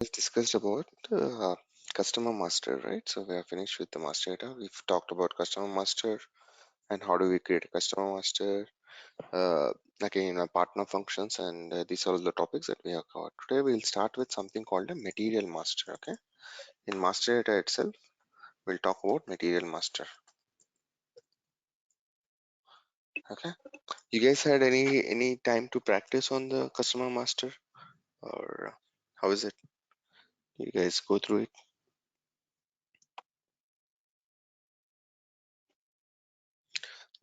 Discussed about customer master, right? So we are finished with the master data. We've talked about customer master and how do we create a customer master, uh, again, partner functions, and these are all the topics that we have covered. Today we'll start with something called a material master. Okay, in master data itself, we'll talk about material master. Okay, you guys had any time to practice on the customer master, or how is it? You guys go through it?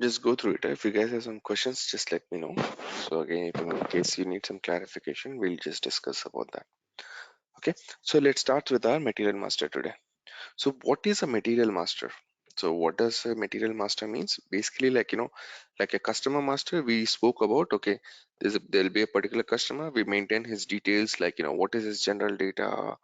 Just go through it. If you guys have some questions, just let me know. So again, if in case you need some clarification, we'll just discuss about that. Okay. So let's start with our material master today. So what is a material master? So what does a material master means? Basically, like a customer master, we spoke about. Okay, there'll be a particular customer. We maintain his details, what is his general data,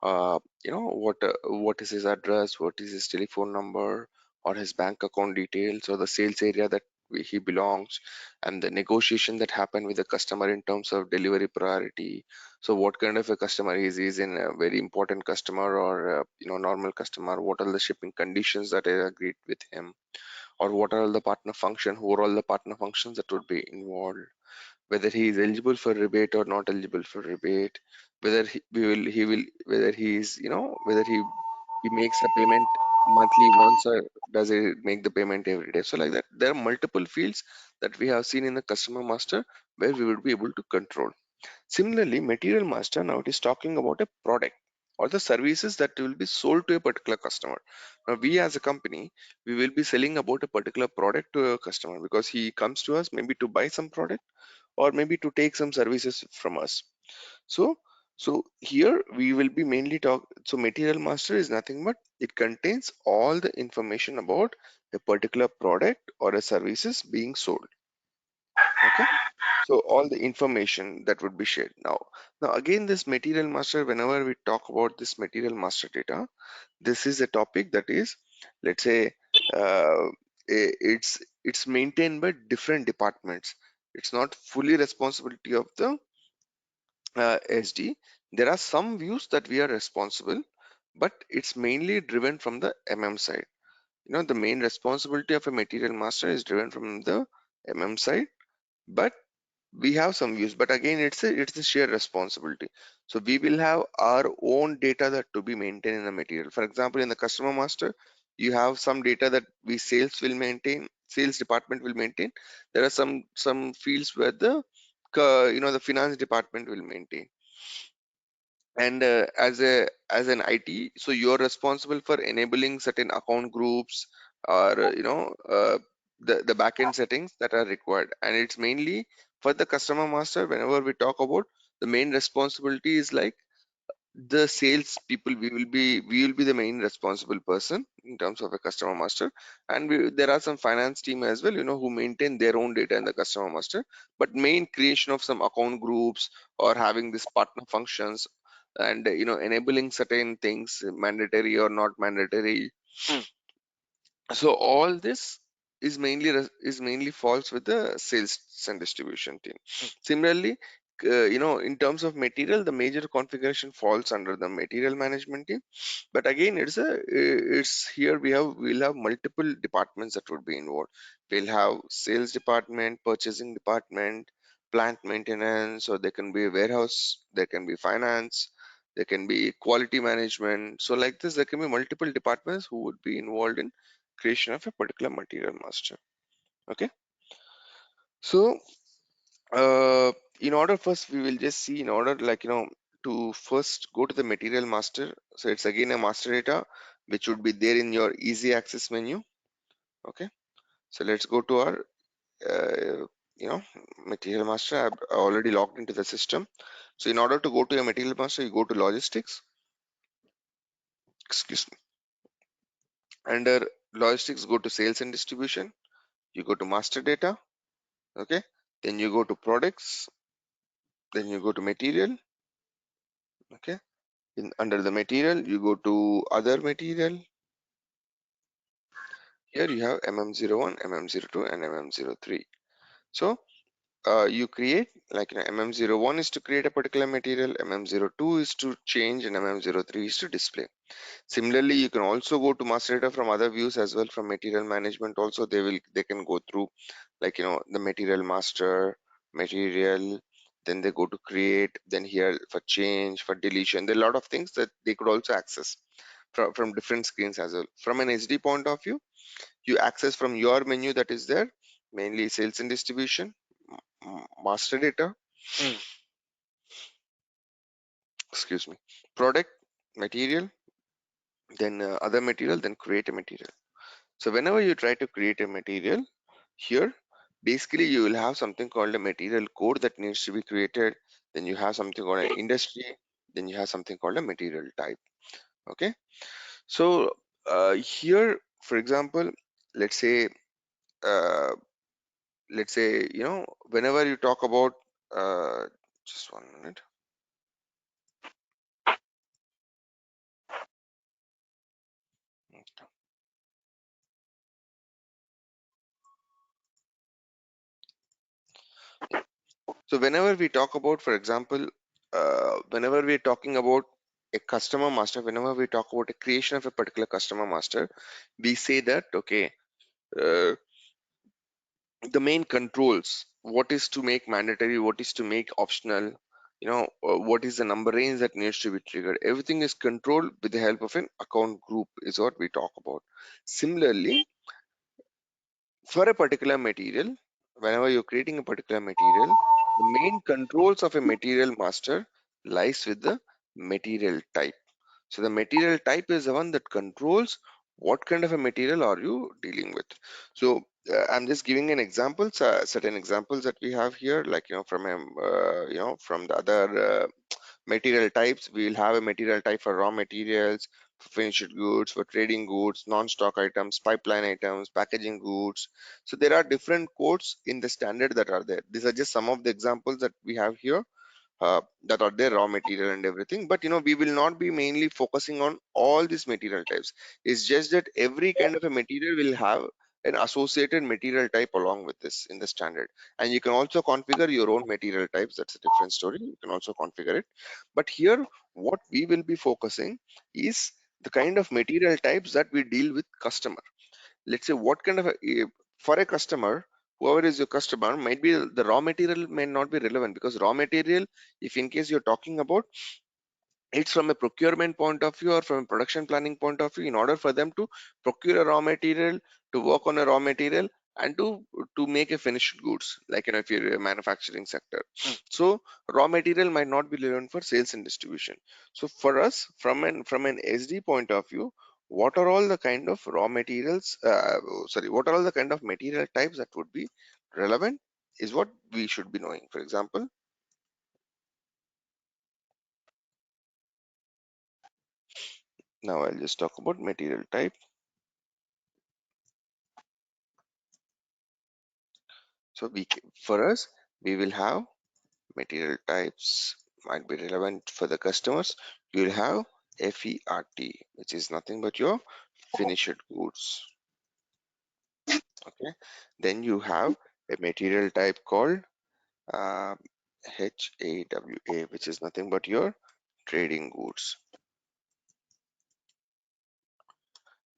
what is his address, what is his telephone number, or his bank account details, or the sales area that he belongs, and the negotiation that happened with the customer in terms of delivery priority. So what kind of a customer he is in a very important customer or normal customer? What are the shipping conditions that are agreed with him, or what are all the partner function? Who are all the partner functions that would be involved? Whether he is eligible for rebate or not eligible for rebate, whether he will whether he is whether he makes a payment monthly once, or does he make the payment every day. So like that, there are multiple fields that we have seen in the customer master where we would be able to control. Similarly, material master now it is talking about a product or the services that will be sold to a particular customer. Now we as a company, we will be selling about a particular product to a customer because he comes to us maybe to buy some product or maybe to take some services from us. So so here we will be mainly so material master is nothing but it contains all the information about a particular product or a services being sold. Okay, so all the information that would be shared. Now again, this material master, whenever we talk about this material master data, this is a topic that is, let's say, uh, it's maintained by different departments. It's not fully responsibility of the SD. There are some views that we are responsible, but it's mainly driven from the MM side. The main responsibility of a material master is driven from the MM side, but we have some views. But again, it's a shared responsibility. So we will have our own data that to be maintained in the material. For example, in the customer master, you have some data that we sales department will maintain. There are some fields where the finance department will maintain. And as an IT, so you're responsible for enabling certain account groups, or the backend settings that are required. And it's mainly for the customer master. Whenever we talk about, the main responsibility is like the sales people. We will be the main responsible person in terms of a customer master. And there are some finance team as well, who maintain their own data in the customer master. But main creation of some account groups or having this partner functions, and enabling certain things, mandatory or not mandatory. So all this is mainly falls with the sales and distribution team. Similarly, in terms of material, the major configuration falls under the material management team. But again, it's here we'll have multiple departments that would be involved. We'll have sales department, purchasing department, plant maintenance, or there can be a warehouse, there can be finance, there can be quality management. So like this, there can be multiple departments who would be involved in creation of a particular material master. Okay, so in order, first we will just see, in order, to first go to the material master. So it's again a master data which would be there in your easy access menu. Okay, so let's go to our uh, material master. I've already logged into the system. So in order to go to your material master, you go to logistics. Excuse me. Under logistics, go to sales and distribution. You go to master data. Okay, then you go to products, then you go to material. Okay, under the material, you go to other material. Here you have MM01, MM02, and MM03. So you create, like, MM01 is to create a particular material, MM02 is to change, and MM03 is to display. Similarly, you can also go to master data from other views as well. From material management also, they can go through, like, the material master, material, then they go to create, then here for change, for deletion. There are a lot of things that they could also access from different screens as well. From an SD point of view, you access from your menu that is there, mainly sales and distribution, master data, excuse me, product, material, then other material, then create a material. So whenever you try to create a material here, basically you will have something called a material code that needs to be created. Then you have something called an industry. Then you have something called a material type. Okay. So here, for example, let's say, uh, whenever you talk about, uh, just 1 minute. So whenever we talk about, for example, whenever we're talking about a customer master, whenever we talk about a creation of a particular customer master, we say that, okay, uh, the main controls, what is to make mandatory, what is to make optional, what is the number range that needs to be triggered. Everything is controlled with the help of an account group is what we talk about. Similarly, for a particular material, whenever you're creating a particular material, the main controls of a material master lies with the material type. So the material type is the one that controls what kind of a material are you dealing with. So I'm just giving an example, certain examples that we have here, like, from the other material types. We will have a material type for raw materials, for finished goods, for trading goods, non-stock items, pipeline items, packaging goods. So there are different codes in the standard that are there. These are just some of the examples that we have here, that are there, raw material and everything. But we will not be mainly focusing on all these material types. It's just that every kind of a material will have an associated material type along with this in the standard. And you can also configure your own material types. That's a different story. You can also configure it. But here, what we will be focusing is the kind of material types that we deal with customer. Let's say what kind of for a customer, whoever is your customer, might be the raw material may not be relevant, because raw material, if in case you're talking about, it's from a procurement point of view or from a production planning point of view. In order for them to procure a raw material, to work on a raw material, and to make a finished goods, like, if you're a manufacturing sector. So raw material might not be relevant for sales and distribution. So for us, from an SD point of view, what are all the kind of raw materials, sorry, what are all the kind of material types that would be relevant is what we should be knowing. For example, now I'll just talk about material type. So for us, we will have material types might be relevant for the customers. You will have FERT, which is nothing but your finished goods. Okay. Then you have a material type called uh, HAWA, which is nothing but your trading goods.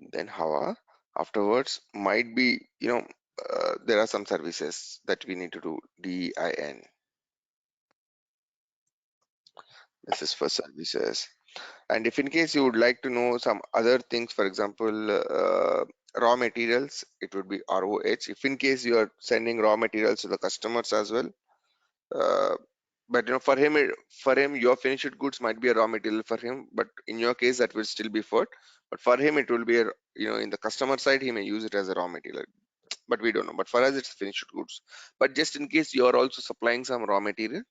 Then HAWA afterwards might be, there are some services that we need to do, DIN. This is for services. And if in case you would like to know some other things, for example, raw materials, it would be ROH. If in case you are sending raw materials to the customers as well, uh, but for him, your finished goods might be a raw material for him, but in your case, that will still be FERT. But for him, it will be in the customer side, he may use it as a raw material. But we don't know. But for us, it's finished goods. But just in case you are also supplying some raw material,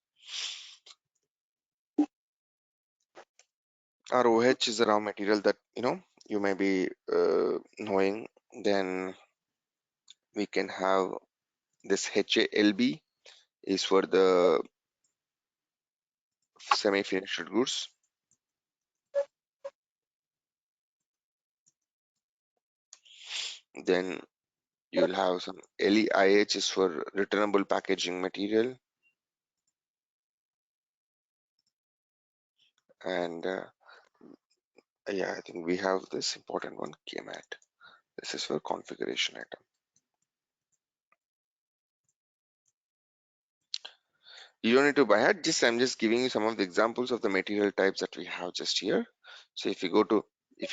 ROH is a raw material that you may be knowing. Then we can have this HALB is for the semi-finished goods. Then You'll have some LEIH is for returnable packaging material, and yeah, I think we have this important one, KMAT. This is for configuration item. You don't need to buy it. Just I'm just giving you some of the examples of the material types that we have just here. So if you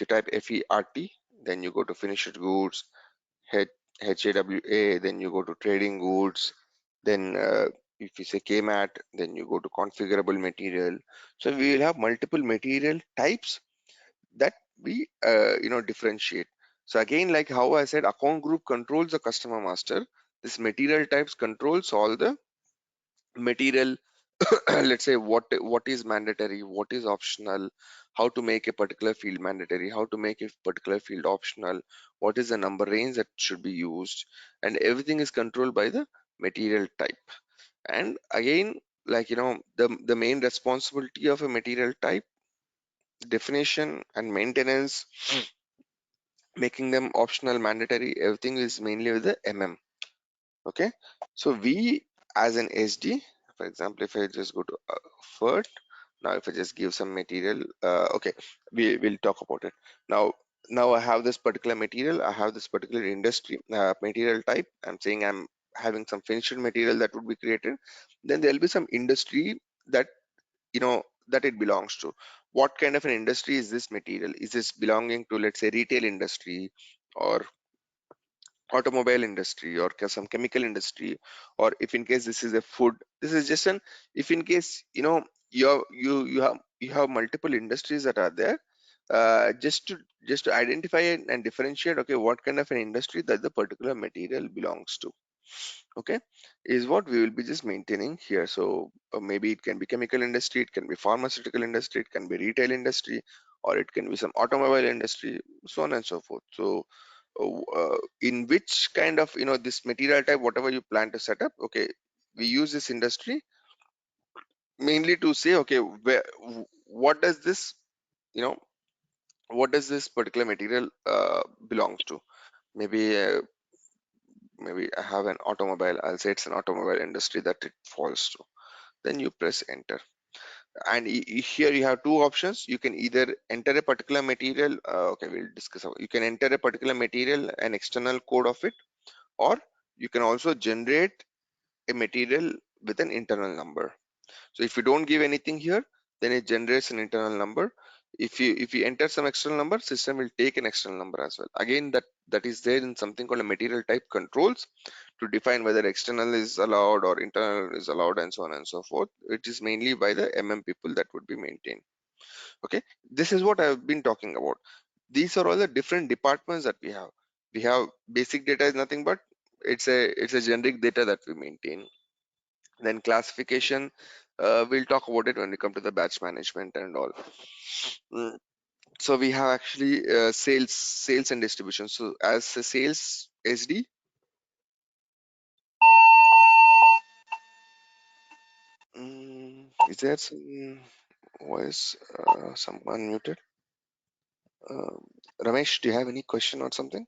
type FERT, then you go to finished goods, H HAWA, then you go to trading goods, then if you say KMAT, then you go to configurable material. So we will have multiple material types that we differentiate. So again, like how I said, account group controls the customer master. This material types controls all the material. Let's say what is mandatory, what is optional, how to make a particular field mandatory, how to make a particular field optional, what is the number range that should be used, and everything is controlled by the material type. And again, like the main responsibility of a material type, definition and maintenance, making them optional, mandatory, everything is mainly with the MM. Okay, so we as an SD, for example, if I just go to FERT, now if I just give some material, okay, we will talk about it now. Now I have this particular material, I have this particular industry material type. I'm saying I'm having some finished material that would be created, then there'll be some industry that that it belongs to. What kind of an industry is this material? Is this belonging to, let's say, retail industry, or automobile industry, or some chemical industry, or if in case this is a food, this is just an, if in case you have multiple industries that are there, just to identify and differentiate, okay, what kind of an industry that the particular material belongs to, okay, is what we will be just maintaining here. So maybe it can be chemical industry, it can be pharmaceutical industry, it can be retail industry, or it can be some automobile industry, so on and so forth. So in which kind of this material type, whatever you plan to set up, okay, we use this industry mainly to say, okay, what does this you know what does this particular material belongs to. Maybe maybe I have an automobile, I'll say it's an automobile industry that it falls to. Then you press enter, and here you have two options. You can either enter a particular material, okay, we'll discuss you can enter a particular material, an external code of it, or you can also generate a material with an internal number. So if you don't give anything here, then it generates an internal number. If you enter some external number, system will take an external number as well. Again, that is there in something called a material type controls, to define whether external is allowed or internal is allowed, and so on and so forth. It is mainly by the MM people that would be maintained. Okay, this is what I've been talking about. These are all the different departments that we have. We have basic data is nothing but it's a generic data that we maintain. Then classification, we'll talk about it when we come to the batch management and all. Mm, so we have actually sales and distribution. So as a sales SD, is there some voice, someone muted? Um, Ramesh, do you have any question or something?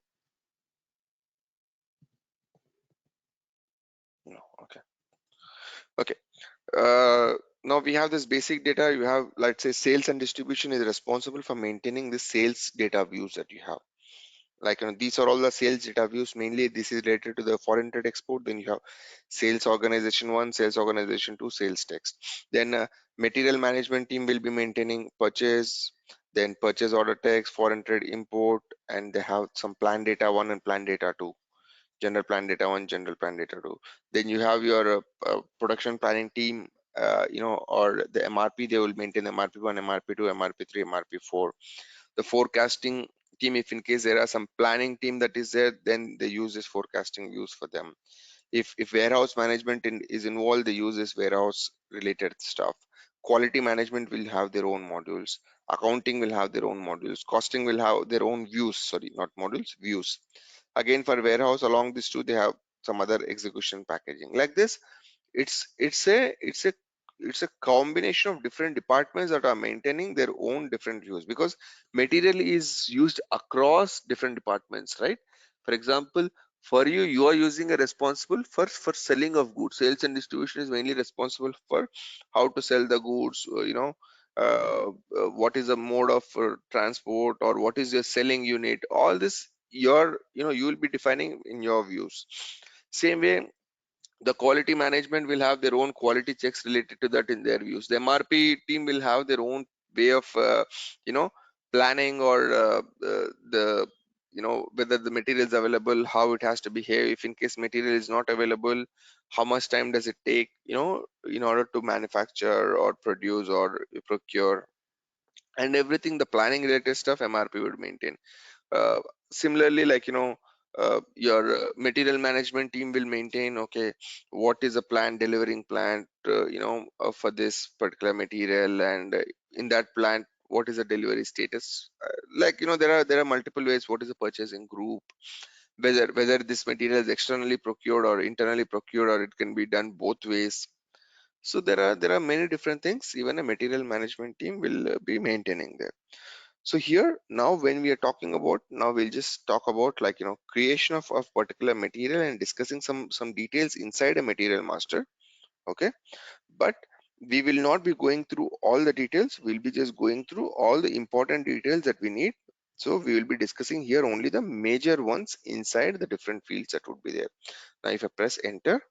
No. Okay. Okay. Now we have this basic data. You have, let's say, sales and distribution is responsible for maintaining the sales data views that you have. Like these are all the sales data views. Mainly this is related to the foreign trade export. Then you have sales organization 1, sales organization 2, sales text. Then material management team will be maintaining purchase, then purchase order text, foreign trade import, and they have some plan data 1 and plan data 2, general plan data 1, general plan data 2. Then you have your production planning team, or the MRP. They will maintain MRP 1, MRP 2, MRP 3, MRP 4. The forecasting team, if in case there are some planning team that is there, then they use this forecasting views for them. If warehouse management is involved, they use this warehouse related stuff. Quality management will have their own modules, accounting will have their own modules, costing will have their own views, sorry, not modules, views. Again, for warehouse, along these two, they have some other execution packaging. Like this, it's a combination of different departments that are maintaining their own different views, because material is used across different departments, right? For example, For you, you are using a responsible for selling of goods. Sales and distribution is mainly responsible for how to sell the goods, what is the mode of transport, or what is your selling unit. All this, you will be defining in your views. Same way, the quality management will have their own quality checks related to that in their views. The MRP team will have their own way of you know planning, or the whether the material is available, how it has to behave. If in case material is not available, how much time does it take, in order to manufacture or produce or procure, and everything, the planning related stuff MRP would maintain. uh, Similarly, like, your material management team will maintain, okay, what is a plan delivering plant, for this particular material, and in that plant, what is the delivery status. Like, there are multiple ways. What is the purchasing group, whether this material is externally procured or internally procured, or it can be done both ways. So there are many different things even a material management team will be maintaining there. So here, now when we are talking about, now we'll just talk about, like, creation of particular material and discussing some details inside a material master. Okay, but we will not be going through all the details. We'll be just going through all the important details that we need. So we will be discussing here only the major ones inside the different fields that would be there. Now if I press enter,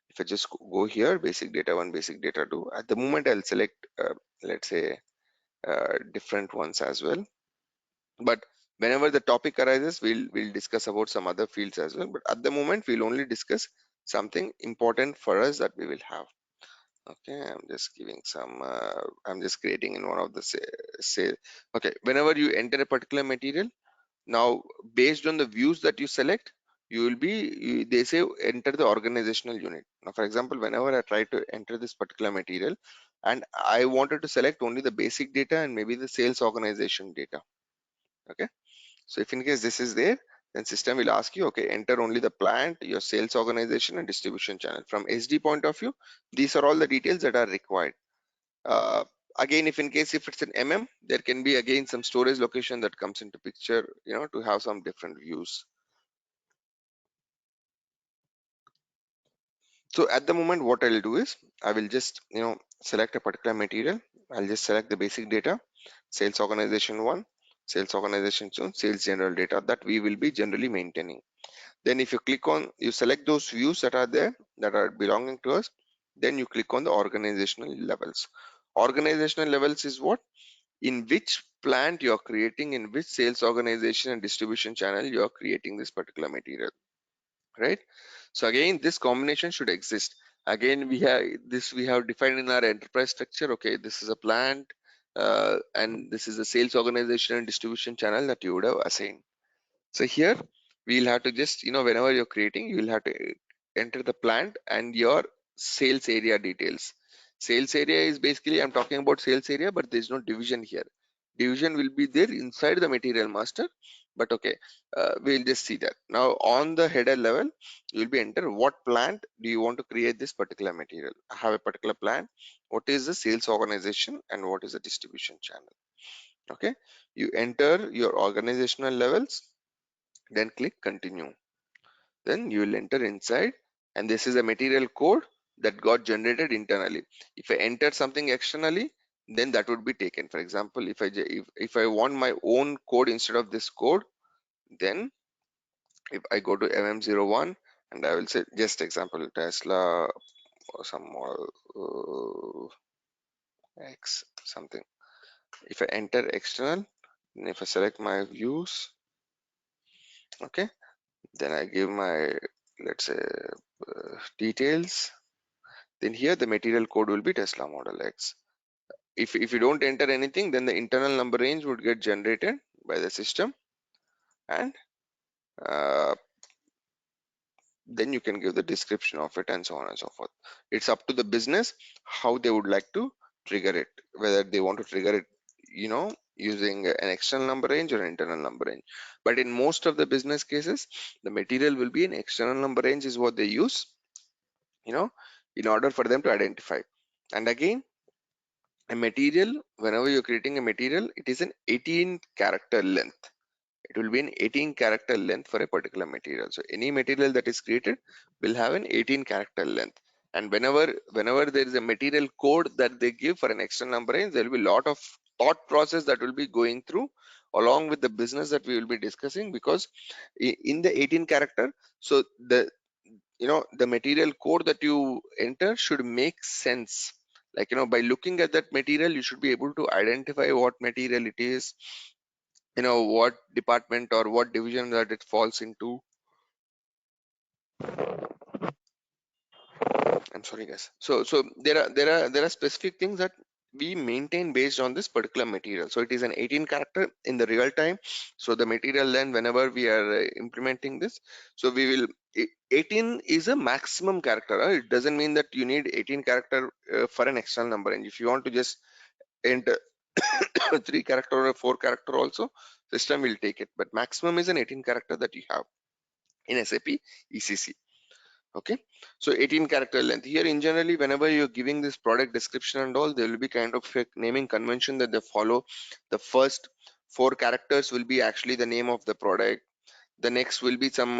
if I just go here, basic data 1, basic data 2, at the moment I'll select let's say different ones as well. But whenever the topic arises, we'll discuss about some other fields as well. But at the moment, we'll only discuss something important for us that we will have. Okay, I'm just giving some. I'm just creating in one of the say. Okay, whenever you enter a particular material, now based on the views that you select, you will be. They say enter the organizational unit. Now, for example, whenever I try to enter this particular material, and I wanted to select only the basic data and maybe the sales organization data. Okay, so if in case this is there, then system will ask you, okay, enter only the plant, your sales organization and distribution channel. From SD point of view, these are all the details that are required. Uh, Again, if in case if it's an MM, there can be again some storage location that comes into picture, to have some different views. So at the moment, what I'll do is I will just, select a particular material. I'll just select the basic data, sales organization one, sales organization two, sales general data that we will be generally maintaining. Then if you click on, you select those views that are there that are belonging to us, then you click on the organizational levels. Organizational levels is what? In which plant you're creating, in which sales organization and distribution channel you're creating this particular material, right? So again, this combination should exist. Again, we have defined in our enterprise structure, okay, this is a plant, and this is a sales organization and distribution channel that you would have assigned. So here we'll have to just, whenever you're creating, you will have to enter the plant and your sales area details. Sales area is basically, I'm talking about sales area, but there's no division here. Division will be there inside the material master, but okay, we'll just see that. Now on the header level, you'll be enter what plant do you want to create this particular material. I have a particular plant. What is the sales organization and what is the distribution channel? Okay, you enter your organizational levels, then click continue. Then you will enter inside, and this is a material code that got generated internally. If I enter something externally, then that would be taken. For example, if I want my own code instead of this code, then if I go to MM01 and I will say, just example, Tesla or some model X something. If I enter external, and if I select my views, okay, then I give my, let's say, details. Then here the material code will be Tesla Model X. If you don't enter anything, then the internal number range would get generated by the system, and uh, then you can give the description of it and so on and so forth. It's up to the business how they would like to trigger it, whether they want to trigger it, using an external number range or internal number range. But in most of the business cases, the material will be an external number range is what they use, you know, in order for them to identify. And again, a material, whenever you're creating a material, it is an 18 character length. It will be an 18 character length for a particular material. So any material that is created will have an 18 character length. And whenever there is a material code that they give for an external number range, there will be a lot of thought process that will be going through along with the business that we will be discussing, because in the 18 character, so the material code that you enter should make sense. Like, by looking at that material, you should be able to identify what material it is, what department or what division that it falls into. I'm sorry, guys. So there are specific things that we maintain based on this particular material. So it is an 18 character in the real time. So the material then, whenever we are implementing this, so we will 18 is a maximum character. It doesn't mean that you need 18 character for an external number. And if you want to just enter 3 character or a 4 character also, system will take it. But maximum is an 18 character that you have in SAP ECC. Okay, so 18 character length here. In generally, whenever you're giving this product description and all, there will be kind of a naming convention that they follow. The first 4 characters will be actually the name of the product. The next will be some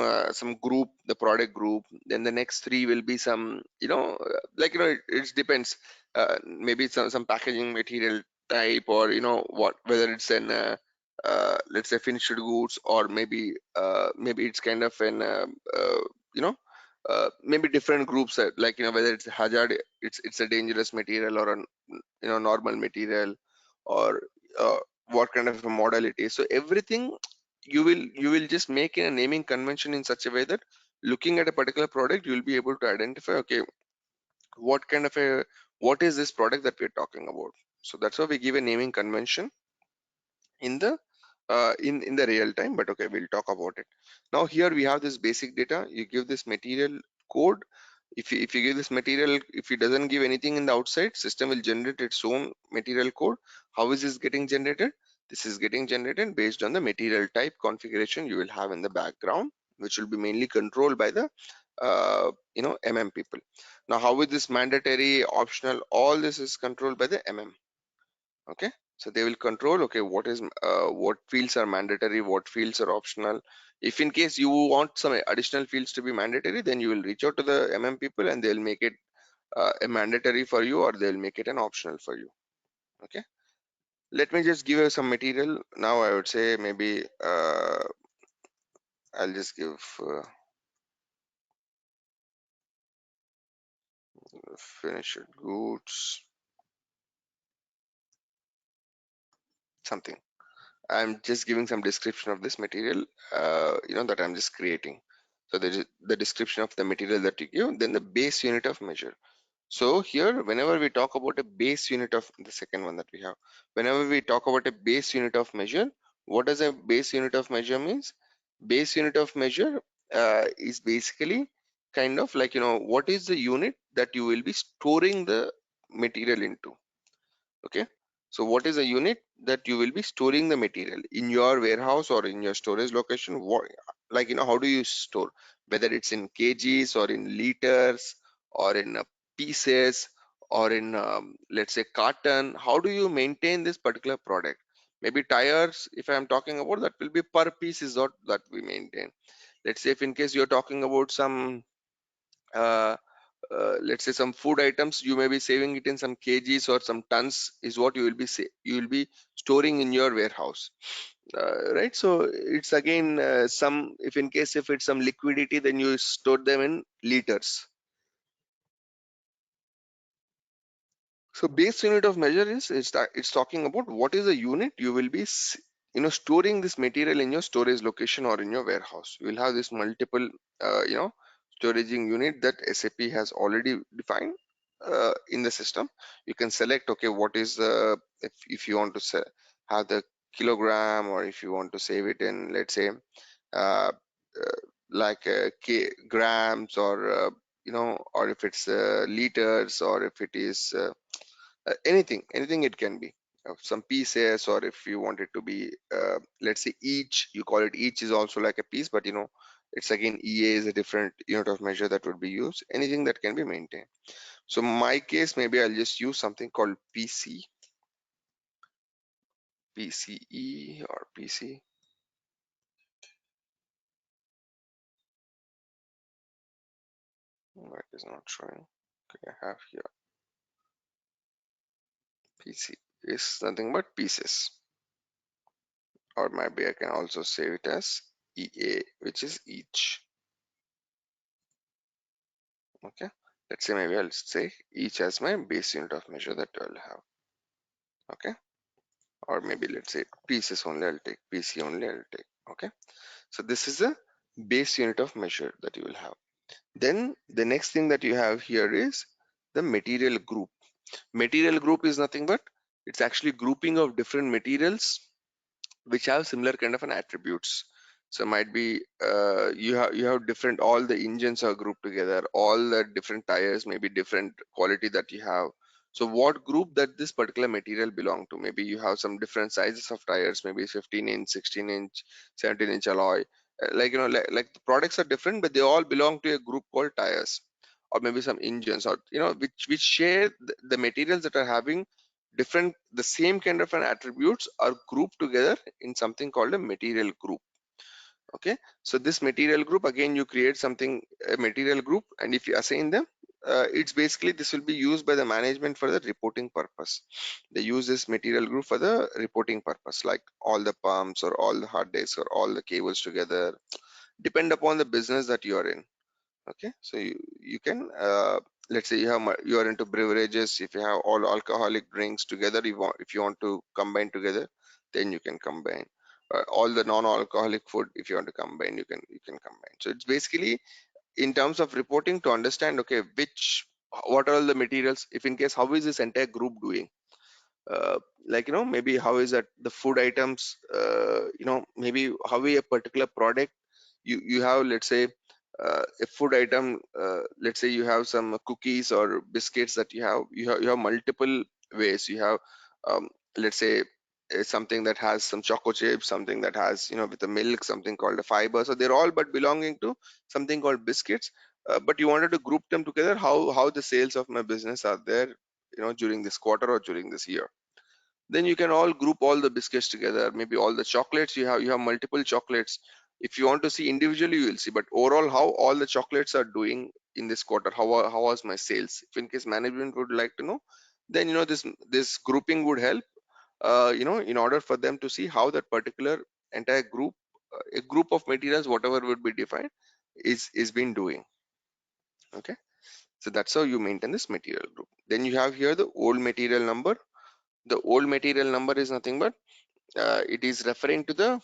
group, the product group. Then the next 3 will be some, it depends. Maybe some packaging material type, or what, whether it's an let's say finished goods, or maybe it's kind of an you know maybe different groups, like, whether it's a hazard, it's a dangerous material, or a normal material, or what kind of a model it is. So everything you will just make a naming convention in such a way that looking at a particular product, you will be able to identify, okay, what kind of a what is this product that we're talking about. So that's why we give a naming convention in the in the real time. But okay, we'll talk about it now. Here we have this basic data. You give this material code. If you give this material, if it doesn't give anything in the outside, system will generate its own material code. How is this getting generated? This is getting generated based on the material type configuration you will have in the background, which will be mainly controlled by the MM people. Now, how is this mandatory, optional? All this is controlled by the MM. Okay, so they will control, okay, what fields are mandatory, what fields are optional. If in case you want some additional fields to be mandatory, then you will reach out to the people, and they'll make it a mandatory for you, or they'll make it an optional for you. Okay, let me just give you some material now. I would say maybe I'll just give finished goods, something. I'm just giving some description of this material, that I'm just creating. So there is the description of the material that you give, then the base unit of measure. So here, whenever we talk about a base unit of the second one that we have, whenever we talk about a base unit of measure, what does a base unit of measure means? Base unit of measure is basically kind of like, what is the unit that you will be storing the material into. Okay, so what is a unit that you will be storing the material in your warehouse or in your storage location? What, like, how do you store, whether it's in kgs or in liters or in pieces or in let's say carton? How do you maintain this particular product? Maybe tires, if I'm talking about, that will be per piece is what that we maintain. Let's say if in case you're talking about some uh, let's say some food items, you may be saving it in some kgs or some tons is what you will be storing in your warehouse, right? So it's again some, if in case if it's some liquidity, then you store them in liters. So base unit of measure is it's talking about what is the unit you will be storing this material in your storage location or in your warehouse. You will have this multiple storaging unit that SAP has already defined in the system. You can select, okay, what is the, if you want to have the kilogram, or if you want to save it in, let's say, uh, like grams, or or if it's liters, or if it is anything it can be some pieces, or if you want it to be let's say each, you call it each is also like a piece, but it's again EA is a different unit of measure that would be used. Anything that can be maintained. So my case, maybe I'll just use something called PCE or PC. That is not showing. Okay, I have here PC is nothing but pieces, or maybe I can also save it as EA, which is each. Okay, let's say maybe I'll say each as my base unit of measure that I'll have. Okay, or maybe let's say pieces only I'll take, PC only I'll take. Okay, so this is a base unit of measure that you will have. Then the next thing that you have here is the material group. Material group is nothing but it's actually grouping of different materials which have similar kind of an attributes. So might be you have different, all the engines are grouped together, all the different tires maybe different quality that you have. So what group that this particular material belong to? Maybe you have some different sizes of tires, maybe 15 inch, 16 inch, 17-inch alloy. Like like the products are different, but they all belong to a group called tires, or maybe some engines, or which share the materials that are having different, the same kind of an attributes are grouped together in something called a material group. Okay, so this material group, again you create something, a material group, and if you assign them, it's basically this will be used by the management for the reporting purpose. They use this material group for the reporting purpose, like all the pumps or all the hard disks or all the cables together, depend upon the business that you are in. Okay, so you can let's say you are into beverages. If you have all alcoholic drinks together, if you want to combine together, then you can combine. All the non-alcoholic food, if you want to combine, you can combine. So it's basically in terms of reporting to understand, okay, what are all the materials, if in case how is this entire group doing, uh, like maybe how is that the food items, maybe how a particular product, you have, let's say, a food item, let's say you have some cookies or biscuits that you have multiple ways. You have, let's say, something that has some choco chips, something that has, with the milk, something called a fiber. So they're all but belonging to something called biscuits, but you wanted to group them together, how the sales of my business are there, during this quarter or during this year. Then you can all group all the biscuits together, maybe all the chocolates, you have multiple chocolates. If you want to see individually, you will see, but overall how all the chocolates are doing in this quarter, how was my sales, if in case management would like to know, then this grouping would help, in order for them to see how that particular entire group, a group of materials, whatever would be defined, is been doing. Okay, so that's how you maintain this material group. Then you have here the old material number. The old material number is nothing but it is referring to the,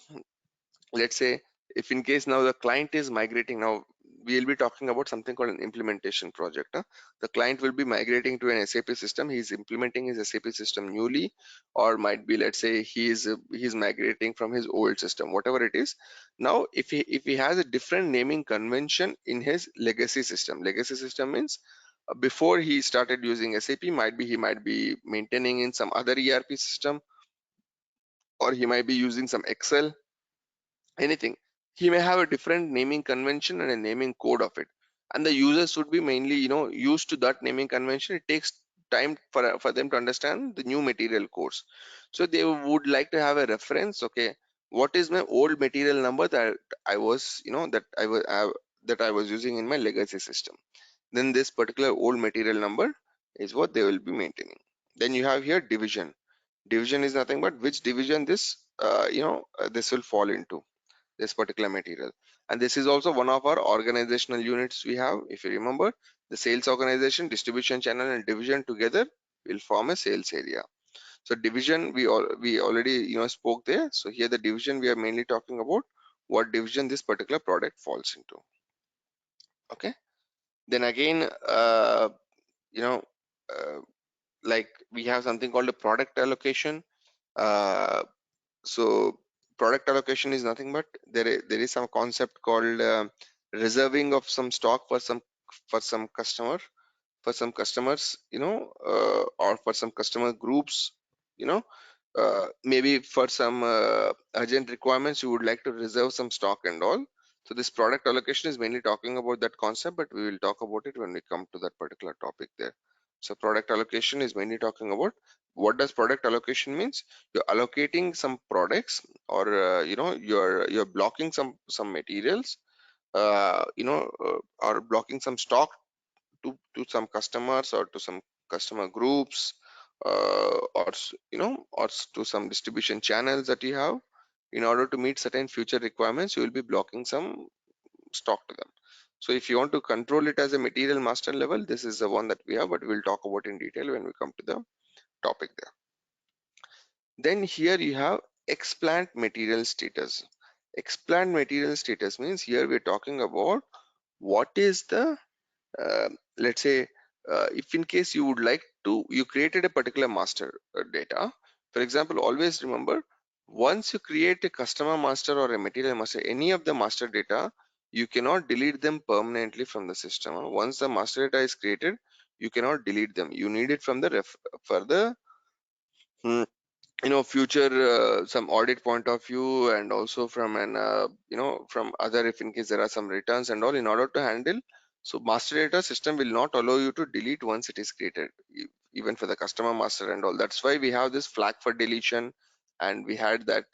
let's say, if in case now the client is migrating, now we will be talking about something called an implementation project, huh? The client will be migrating to an SAP system. He is implementing his SAP system newly, or might be, let's say, he's migrating from his old system, whatever it is. Now if he has a different naming convention in his legacy system means, before he started using SAP, he might be maintaining in some other ERP system, or he might be using some Excel, anything. He may have a different naming convention and a naming code of it, and the users should be mainly, used to that naming convention. It takes time for them to understand the new material codes. So they would like to have a reference. Okay, what is my old material number that I was, that I was using in my legacy system? Then this particular old material number is what they will be maintaining. Then you have here division. Division is nothing but which division this will fall into, this particular material. And this is also one of our organizational units we have. If you remember, the sales organization, distribution channel, and division together will form a sales area. So division, we already spoke there. So here the division, we are mainly talking about what division this particular product falls into. Okay, then again, you know uh, like we have something called a product allocation. uh, so product allocation is nothing but there is some concept called reserving of some stock for some customer, for some customers, or for some customer groups, you know maybe for some urgent requirements you would like to reserve some stock and all. So this product allocation is mainly talking about that concept, but we will talk about it when we come to that particular topic there. So product allocation is mainly talking about, what does product allocation means? You're allocating some products, or you're blocking some materials, or blocking some stock to some customers or to some customer groups, to some distribution channels that you have. In order to meet certain future requirements, you will be blocking some stock to them. So if you want to control it as a material master level, this is the one that we have, but we'll talk about in detail when we come to the topic there. Then here you have explant material status. Explant material status means here we're talking about what is the let's say, if in case you would like to, you created a particular master data. For example, always remember, once you create a customer master or a material master, any of the master data, you cannot delete them permanently from the system. Once the master data is created, you cannot delete them. You need it from the for the future some audit point of view, and also from an from other, if in case there are some returns and all, in order to handle. So master data system will not allow you to delete once it is created, even for the customer master and all. That's why we have this flag for deletion, and we had that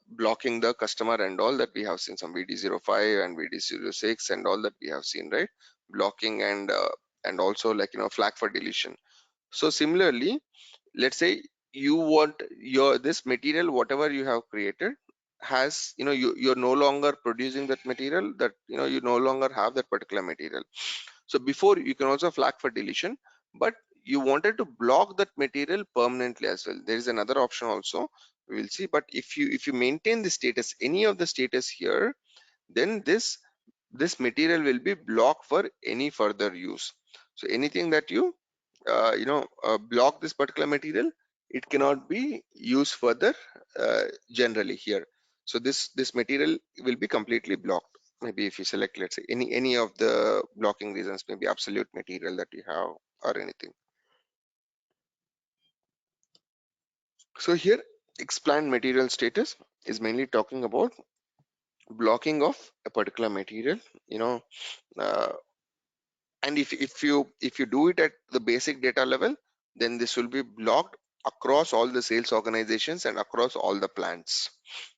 blocking the customer and all, that we have seen some VD05 and VD06 and all that we have seen, right? Blocking and also, like, flag for deletion. So similarly, let's say you want your this material, whatever you have created, has, you're no longer producing that material, that you no longer have that particular material. So before, you can also flag for deletion, but you wanted to block that material permanently as well. There is another option also, we will see. But if you maintain the status, any of the status here, then this material will be blocked for any further use. So anything that you block this particular material, it cannot be used further generally here. So this material will be completely blocked. Maybe if you select, let's say, any of the blocking reasons, maybe absolute material that you have or anything. So here, explant material status is mainly talking about blocking of a particular material, uh, and if you do it at the basic data level, then this will be blocked across all the sales organizations and across all the plants.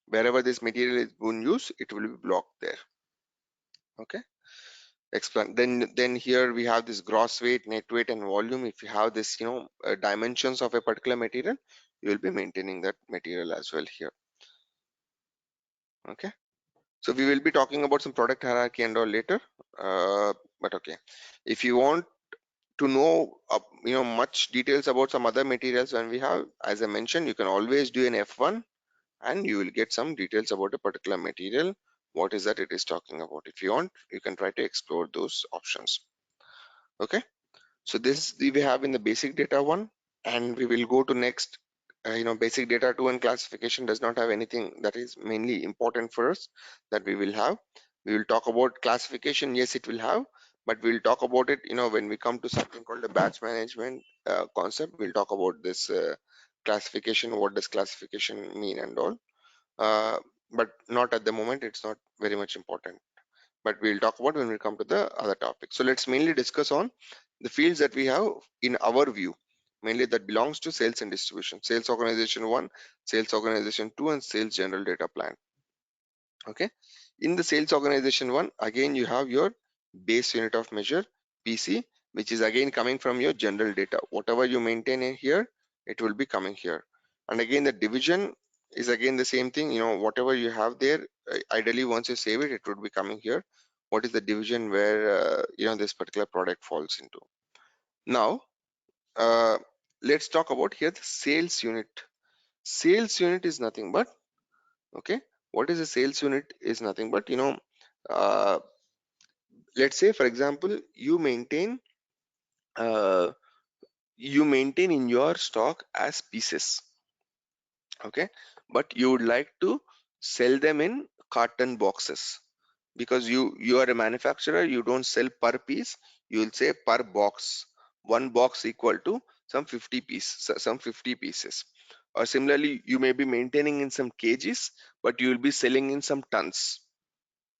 Wherever this material is being used, it will be blocked there. Okay, explain. Then here we have this gross weight, net weight, and volume. If you have this, dimensions of a particular material, you will be maintaining that material as well here. Okay, so we will be talking about some product hierarchy and all later, but okay, if you want to know much details about some other materials, when we have, as I mentioned, you can always do an F1 and you will get some details about a particular material, what is that it is talking about. If you want, you can try to explore those options. Okay, so this we have in the basic data one, and we will go to next. Basic data 2 and classification does not have anything that is mainly important for us that we will have. We will talk about classification. Yes, it will have, but we'll talk about it, when we come to something called the batch management concept. We'll talk about this classification, what does classification mean and all, uh, but not at the moment. It's not very much important, but we'll talk about when we come to the other topic. So let's mainly discuss on the fields that we have in our view, mainly that belongs to sales and distribution. Sales organization 1, sales organization 2, and sales general data plan. Okay, in the sales organization 1, again you have your base unit of measure, PC, which is again coming from your general data. Whatever you maintain in here, it will be coming here. And again, the division is again the same thing. Whatever you have there, ideally once you save it, it would be coming here. What is the division where this particular product falls into. Now uh, let's talk about here the sales unit. Sales unit is nothing but, okay, what is a sales unit is nothing but, uh, let's say, for example, uh, you maintain in your stock as pieces, okay, but you would like to sell them in carton boxes, because you are a manufacturer. You don't sell per piece, you will say per box. One box equal to some 50 pieces. Or similarly, you may be maintaining in some kgs, but you will be selling in some tons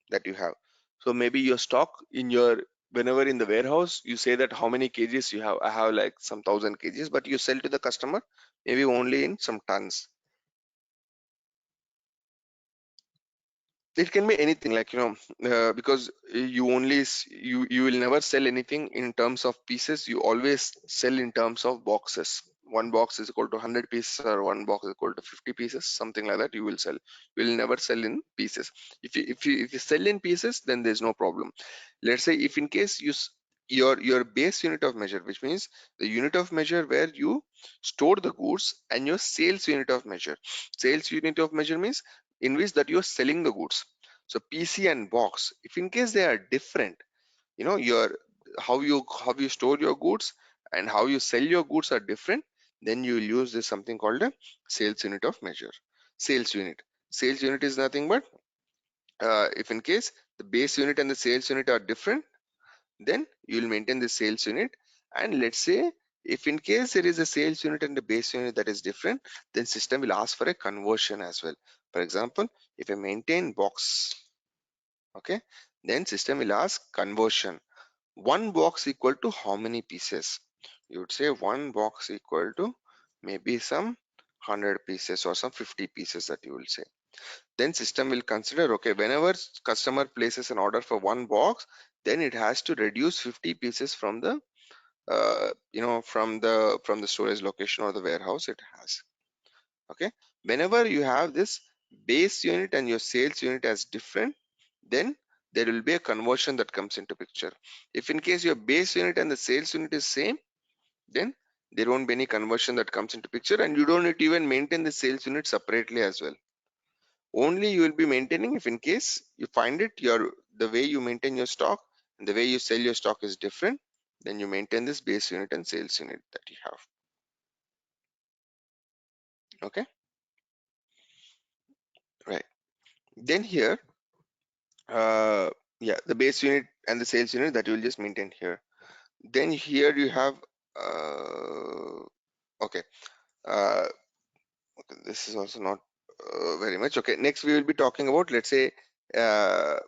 that you have. So maybe your stock in your, whenever in the warehouse, you say that how many kgs you have. I have like some 1,000 kgs, but you sell to the customer maybe only in some tons. It can be anything, like, because you will never sell anything in terms of pieces. You always sell in terms of boxes. One box is equal to 100 pieces, or one box is equal to 50 pieces, something like that. You will sell. You will never sell in pieces. If you sell in pieces, then there's no problem. Let's say, if in case your base unit of measure, which means the unit of measure where you store the goods, and your sales unit of measure. Sales unit of measure means in which that you're selling the goods. So PC and box, if in case they are different, your how you store your goods and how you sell your goods are different, then you will use this something called a sales unit of measure. Sales unit is nothing but, if in case the base unit and the sales unit are different, then you will maintain the sales unit. And let's say, if in case there is a sales unit and a base unit that is different, then system will ask for a conversion as well. For example, if I maintain box, okay, then system will ask conversion. One box equal to how many pieces? You would say one box equal to maybe some 100 pieces or some 50 pieces, that you will say. Then system will consider, okay, whenever customer places an order for one box, then it has to reduce 50 pieces from the from the storage location or the warehouse it has. Okay, whenever you have this base unit and your sales unit as different, then there will be a conversion that comes into picture. If in case your base unit and the sales unit is same, then there won't be any conversion that comes into picture, and you don't need to even maintain the sales unit separately as well. Only you will be maintaining if in case you find it your the way you maintain your stock and the way you sell your stock is different, then you maintain this base unit and sales unit that you have. Okay, right. Then here, uh yeah, the base unit and the sales unit that you will just maintain here. Then here you have, okay, uh okay, this is also not very much. Okay, next we will be talking about, let's say, uh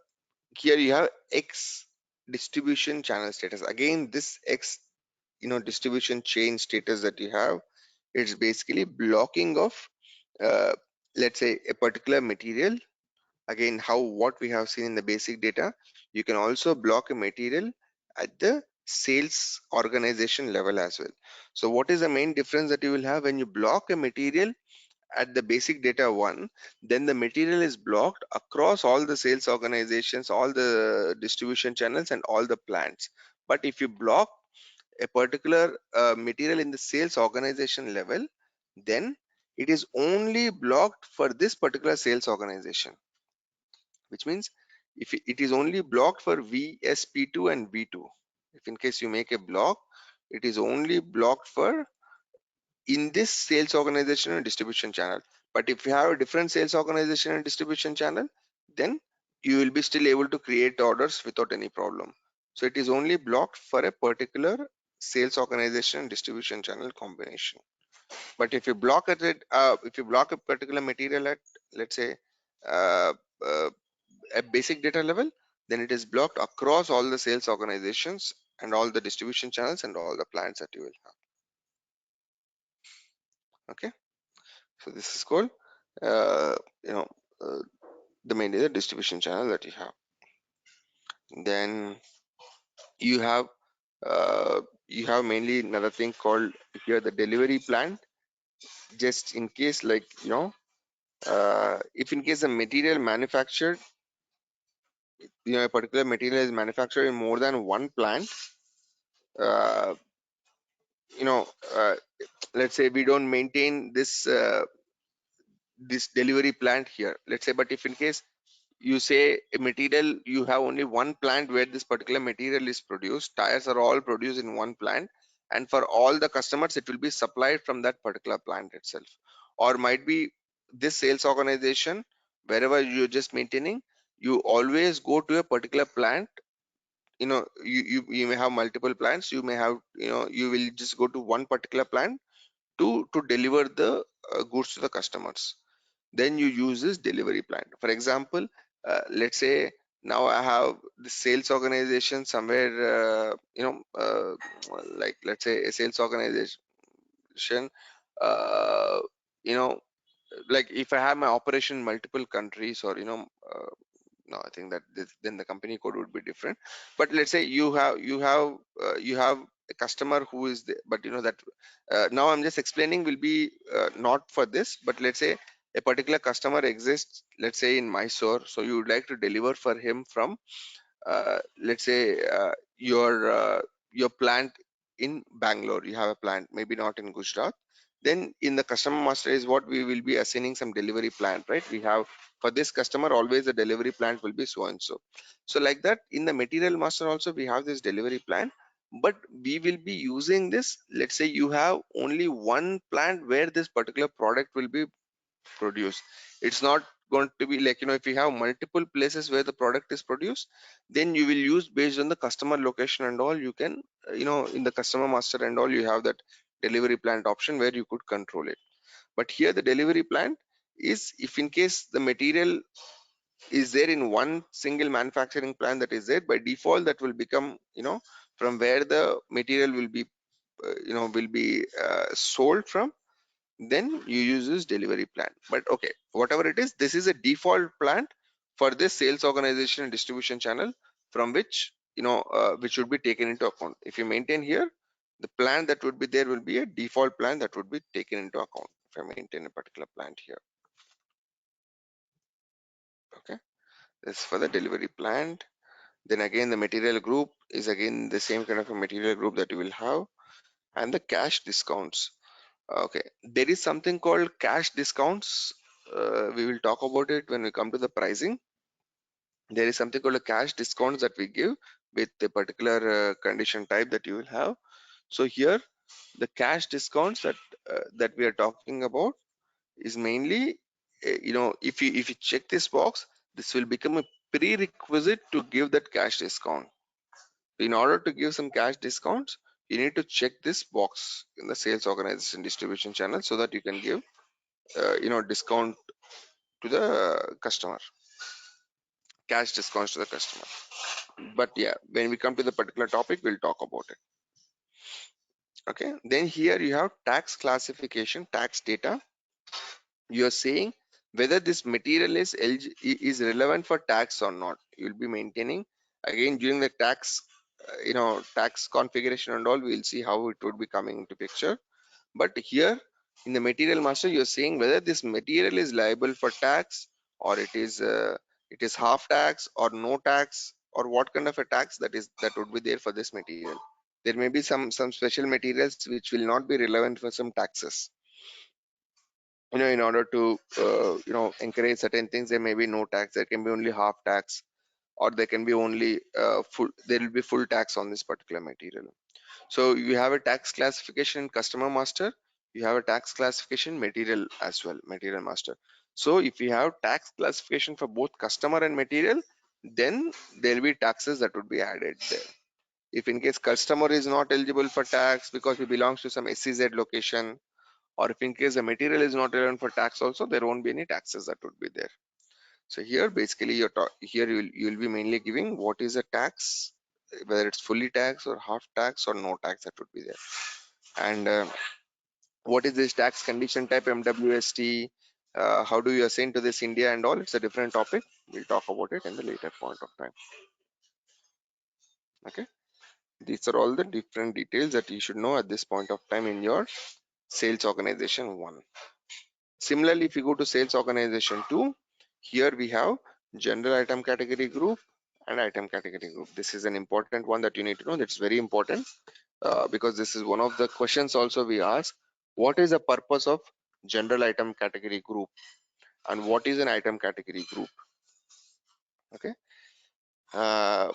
here you have X distribution channel status. Again, this X, distribution chain status that you have, it's basically blocking of, uh, let's say, a particular material. Again, how what we have seen in the basic data, you can also block a material at the sales organization level as well. So what is the main difference that you will have when you block a material at the basic data one? Then the material is blocked across all the sales organizations, all the distribution channels, and all the plants. But if you block a particular material in the sales organization level, then it is only blocked for this particular sales organization, which means if it is only blocked for VSP2 and V2. If in case you make a block, it is only blocked for in this sales organization and distribution channel. But if you have a different sales organization and distribution channel, then you will be still able to create orders without any problem. So it is only blocked for a particular sales organization and distribution channel combination. But if you block if you block a particular material at, let's say, uh, uh, a basic data level, then it is blocked across all the sales organizations and all the distribution channels and all the plants that you will have. Okay, so this is called, uh, you know uh, the mainly the distribution channel that you have. Then you have, mainly another thing called here the delivery plan. Just in case, like, if in case the material manufactured, a particular material is manufactured in more than one plant, uh, you know uh, let's say we don't maintain this delivery plant here, let's say. But if in case you say a material, you have only one plant where this particular material is produced, tires are all produced in one plant, and for all the customers it will be supplied from that particular plant itself. Or might be this sales organization, wherever you're just maintaining, you always go to a particular plant. You may have multiple plants. You may have, you will just go to one particular plant to deliver the goods to the customers. Then you use this delivery plan. For example, let's say now I have the sales organization somewhere, like, let's say a sales organization, uh, you know like if I have my operation in multiple countries, or No, I think that then the company code would be different. But let's say you have a customer who is the, but you know that now I'm just explaining will be not for this, but let's say a particular customer exists, let's say in Mysore, so you would like to deliver for him from let's say your plant in Bangalore. You have a plant, maybe not in Gujarat. Then in the customer master is what we will be assigning some delivery plan, right? We have for this customer always the delivery plan will be so and so. So like that in the material master also we have this delivery plan, but we will be using this. Let's say you have only one plant where this particular product will be produce. It's not going to be like, if you have multiple places where the product is produced, then you will use based on the customer location and all. You can in the customer master and all, you have that delivery plant option where you could control it. But here the delivery plant is if in case the material is there in one single manufacturing plant that is there, by default that will become from where the material will be sold from, then you use this delivery plan. But okay, whatever it is, this is a default plan for this sales organization and distribution channel, from which which should be taken into account. If you maintain here, the plan that would be there will be a default plan that would be taken into account if I maintain a particular plant here. Okay, this is for the delivery plan. Then again the material group is again the same kind of a material group that you will have. And the cash discounts. Okay, there is something called cash discounts. We will talk about it when we come to the pricing. There is something called a cash discounts that we give with a particular condition type that you will have. So here, the cash discounts that we are talking about is mainly, if you check this box, this will become a prerequisite to give that cash discount. In order to give some cash discounts, you need to check this box in the sales organization distribution channel so that you can give discount to the customer, cash discounts to the customer. But yeah, when we come to the particular topic, we'll talk about it. Okay, then here you have tax classification, tax data. You are saying whether this material is relevant for tax or not. You'll be maintaining again during the tax tax configuration and all. We'll see how it would be coming into picture. But here in the material master, you're saying whether this material is liable for tax, or it is half tax or no tax, or what kind of a tax that would be there for this material. There may be some special materials which will not be relevant for some taxes. In order to encourage certain things, there may be no tax. There can be only half tax, or there can be only full. There will be full tax on this particular material. So you have a tax classification in customer master, you have a tax classification material as well, material master. So if you have tax classification for both customer and material, then there will be taxes that would be added there. If in case customer is not eligible for tax because he belongs to some SEZ location, or if in case the material is not relevant for tax also, there won't be any taxes that would be there. So here basically here you'll be mainly giving what is a tax, whether it's fully tax or half tax or no tax that would be there. And what is this tax condition type, MWST, how do you assign to this India and all. It's a different topic. We'll talk about it in the later point of time. Okay, these are all the different details that you should know at this point of time in your sales organization 1. Similarly, if you go to sales organization 2, here we have general item category group and item category group. This is an important one that you need to know. That's very important because this is one of the questions also we ask. What is the purpose of general item category group, and what is an item category group? Okay. Uh,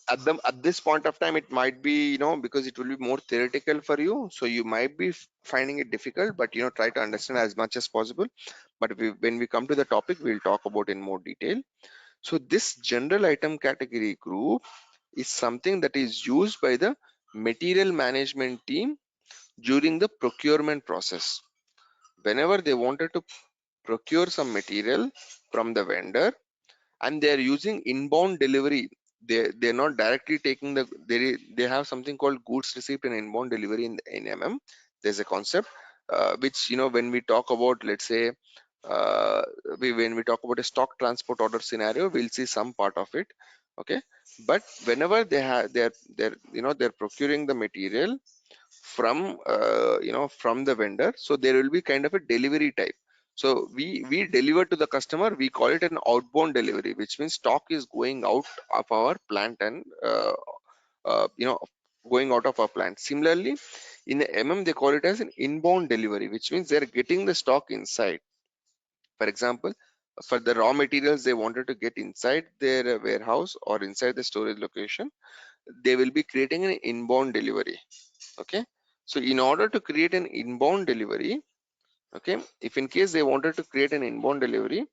at this point of time, it might be because it will be more theoretical for you, so you might be finding it difficult, but try to understand as much as possible. But when we come to the topic, we'll talk about in more detail. So this general item category group is something that is used by the material management team during the procurement process. Whenever they wanted to procure some material from the vendor and they are using inbound delivery, they're not directly taking they have something called goods receipt and inbound delivery in MM. There's a concept which when we talk about, let's say, uh, when we talk about a stock transport order scenario, we'll see some part of it. Okay, but whenever they have they're procuring the material from from the vendor, so there will be kind of a delivery type. So we deliver to the customer, we call it an outbound delivery, which means stock is going out of our plant and going out of our plant. Similarly, in the MM they call it as an inbound delivery, which means they're getting the stock inside. For example, for the raw materials they wanted to get inside their warehouse or inside the storage location, they will be creating an inbound delivery. Okay, so in order to create an inbound delivery, okay, if in case they wanted to create an inbound delivery,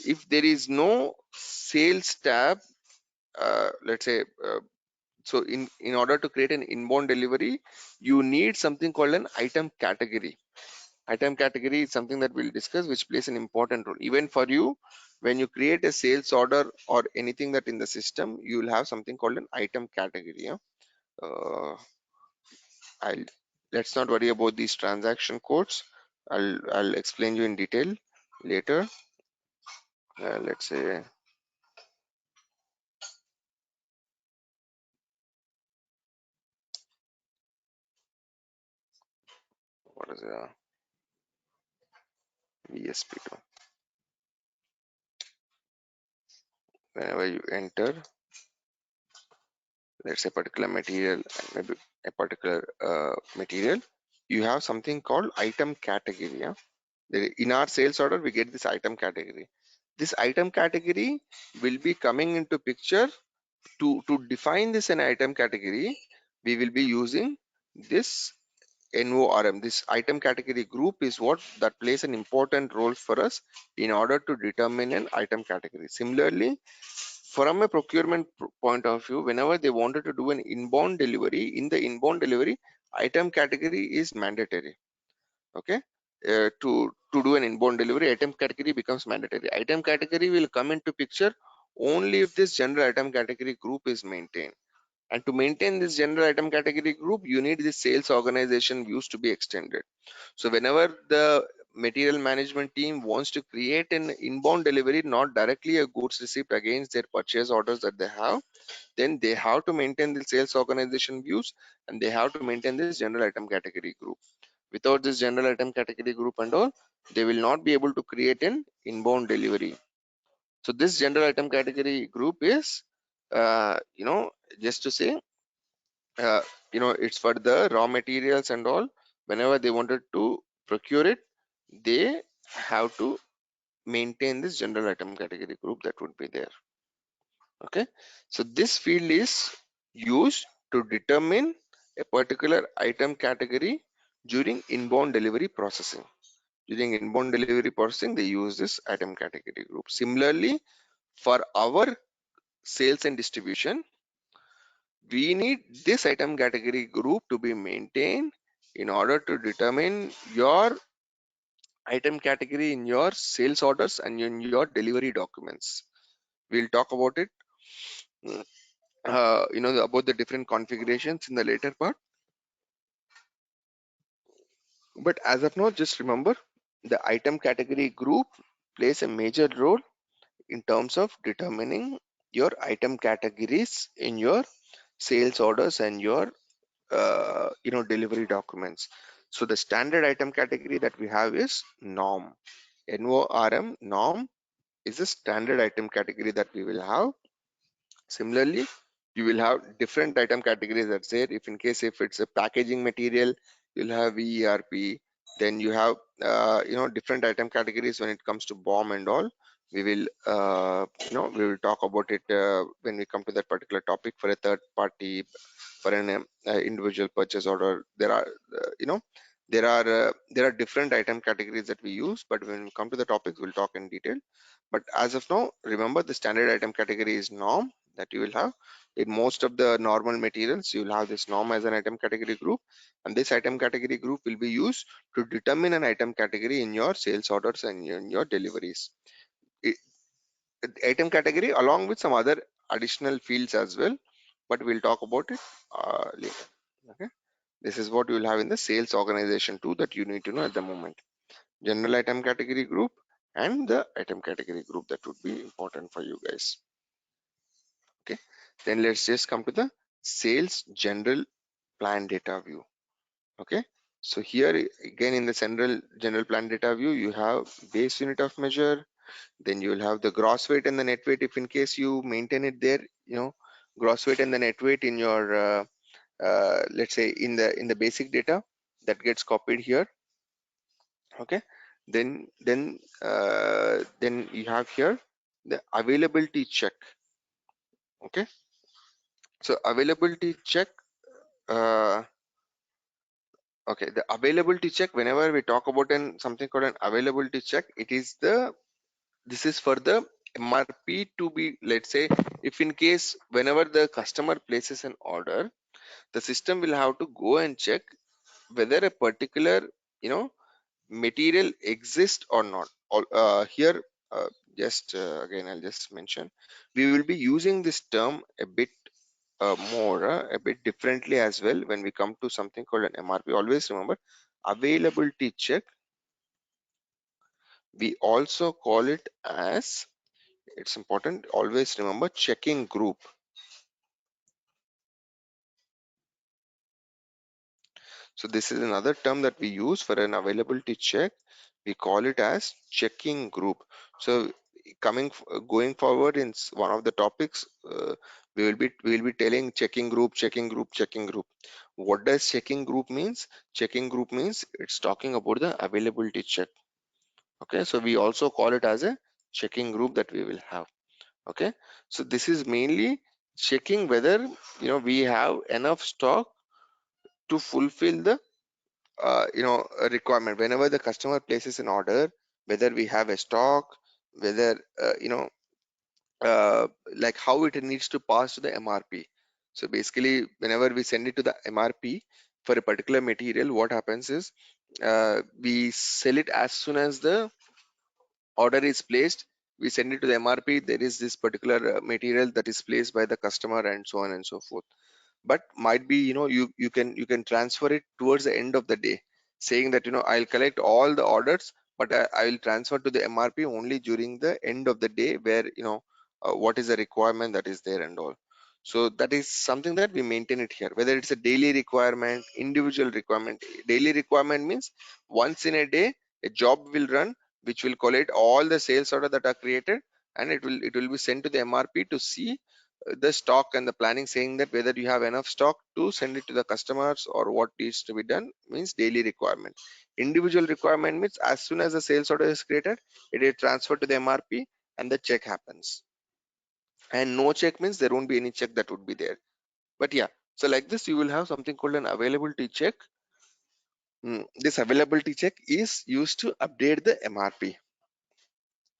if there is no sales tab, let's say so in order to create an inbound delivery, you need something called an item category. Item category is something that we'll discuss, which plays an important role even for you. When you create a sales order or anything that in the system, you will have something called an item category. Yeah? I'll Let's not worry about these transaction codes. I'll explain you in detail later. Let's say what is a VSP2. Whenever you enter, let's say particular material, maybe a particular material, you have something called item category. Yeah? In our sales order, we get this item category. This item category will be coming into picture. To define this an item category, we will be using this NORM. This item category group is what that plays an important role for us in order to determine an item category. Similarly, from a procurement point of view, whenever they wanted to do an inbound delivery, in the inbound delivery, item category is mandatory. Okay, to do an inbound delivery, item category becomes mandatory. Item category will come into picture only if this general item category group is maintained. And to maintain this general item category group, you need the sales organization views to be extended. So whenever the material management team wants to create an inbound delivery, not directly a goods receipt against their purchase orders that they have, then they have to maintain the sales organization views, and they have to maintain this general item category group. Without this general item category group and all, they will not be able to create an inbound delivery. So this general item category group is, just to say, uh, it's for the raw materials and all. Whenever they wanted to procure it, they have to maintain this general item category group that would be there. Okay, so this field is used to determine a particular item category during inbound delivery processing. During inbound delivery processing, they use this item category group. Similarly, for our sales and distribution, we need this item category group to be maintained in order to determine your item category in your sales orders and in your delivery documents. We'll talk about it, about the different configurations in the later part. But as of now, just remember the item category group plays a major role in terms of determining your item categories in your sales orders and your delivery documents. So the standard item category that we have is norm. NORM, norm, is a standard item category that we will have. Similarly, you will have different item categories that's there. If in case if it's a packaging material, you'll have VERP. Then you have different item categories when it comes to BOM and all. We will we will talk about it when we come to that particular topic. For a third party, for an individual purchase order, there are there are different item categories that we use, but when we come to the topics, we'll talk in detail. But as of now, remember the standard item category is norm that you will have. In most of the normal materials, you will have this norm as an item category group, and this item category group will be used to determine an item category in your sales orders and in your deliveries. It, Item category along with some other additional fields as well, but we'll talk about it later. Okay, this is what you will have in the sales organization too that you need to know at the moment. General item category group, and the item category group that would be important for you guys. Okay, then let's just come to the sales general plan data view. Okay, so here again in the general plan data view, you have base unit of measure, then you will have the gross weight and the net weight if in case you maintain it there, gross weight and the net weight in your let's say in the basic data that gets copied here. Okay, then you have here the availability check. Okay, so availability check, uh, okay, the availability check, whenever we talk about something called an availability check, this is for the MRP to be, let's say, if in case whenever the customer places an order, the system will have to go and check whether a particular, you know material exists or not. Here, just again I'll just mention, we will be using this term a bit more, a bit differently as well when we come to something called an MRP. Always remember, availability check, we also call it as, it's important, always remember, checking group. So this is another term that we use for an availability check. We call it as checking group. So going forward in one of the topics, we will be telling checking group, checking group, checking group. What does checking group means? Checking group means it's talking about the availability check. Okay, so we also call it as a checking group that we will have. Okay, so this is mainly checking whether we have enough stock to fulfill the a requirement. Whenever the customer places an order, whether we have a stock, whether uh, like how it needs to pass to the MRP. So basically whenever we send it to the MRP for a particular material, what happens is we sell it as soon as the order is placed. We send it to the MRP. There is this particular material that is placed by the customer and so on and so forth. But might be, you can transfer it towards the end of the day, saying that I'll collect all the orders, but I will transfer to the MRP only during the end of the day, where what is the requirement that is there and all. So that is something that we maintain it here, whether it's a daily requirement, individual requirement. Daily requirement means once in a day a job will run, which will collect all the sales order that are created, and it will be sent to the MRP to see the stock and the planning, saying that whether you have enough stock to send it to the customers or what needs to be done. Means daily requirement. Individual requirement means as soon as the sales order is created, it is transferred to the MRP and the check happens. And no check means there won't be any check that would be there. But yeah, so like this you will have something called an availability check. This availability check is used to update the MRP.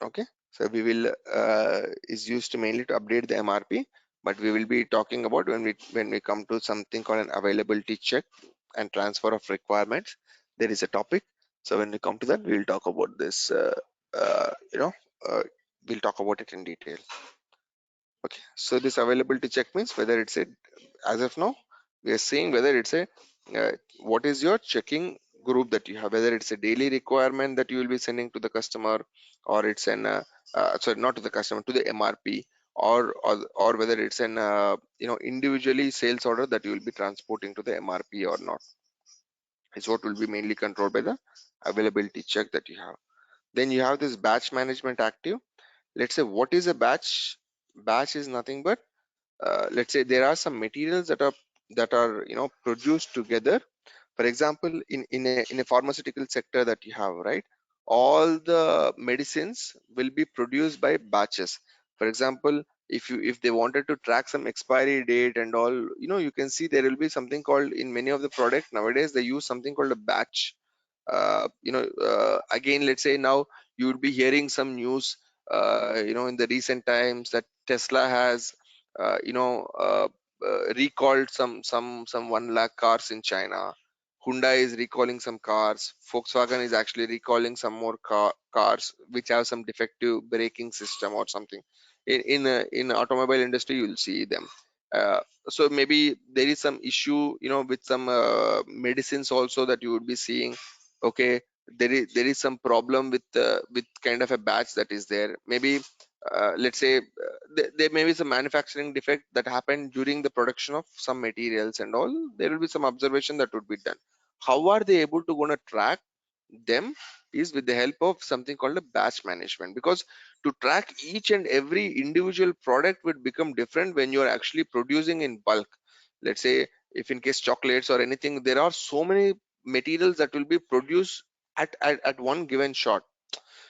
Okay, so we will is used to mainly to update the MRP, but we will be talking about when we come to something called an availability check and transfer of requirements. There is a topic. So when we come to that, we will talk about this. Uh, we'll talk about it in detail. Okay, so this availability check means whether it's a, as of now we are seeing whether it's a what is your checking group that you have, whether it's a daily requirement that you will be sending to the customer, or it's an sorry, not to the customer, to the MRP, or whether it's an individually sales order that you will be transporting to the MRP or not. Is what will be mainly controlled by the availability check that you have. Then you have this batch management active. Let's say, what is a batch? Batch is nothing but, let's say there are some materials that are produced together. For example, in a pharmaceutical sector that you have, right, all the medicines will be produced by batches. For example, if they wanted to track some expiry date and all, you can see there will be something called, in many of the products nowadays they use something called a batch. Again, let's say now you would be hearing some news in the recent times that Tesla has recalled some 1 lakh cars in China. Hyundai is recalling some cars. Volkswagen is actually recalling some more cars which have some defective braking system or something. In automobile industry, you'll see them. Uh, so maybe there is some issue, with some medicines also that you would be seeing. Okay, there is some problem with kind of a batch that is there. Maybe let's say there may be some manufacturing defect that happened during the production of some materials and all. There will be some observation that would be done. How are they able to gonna track them? Is with the help of something called a batch management, because to track each and every individual product would become different when you are actually producing in bulk. Let's say if in case chocolates or anything, there are so many materials that will be produced at one given shot.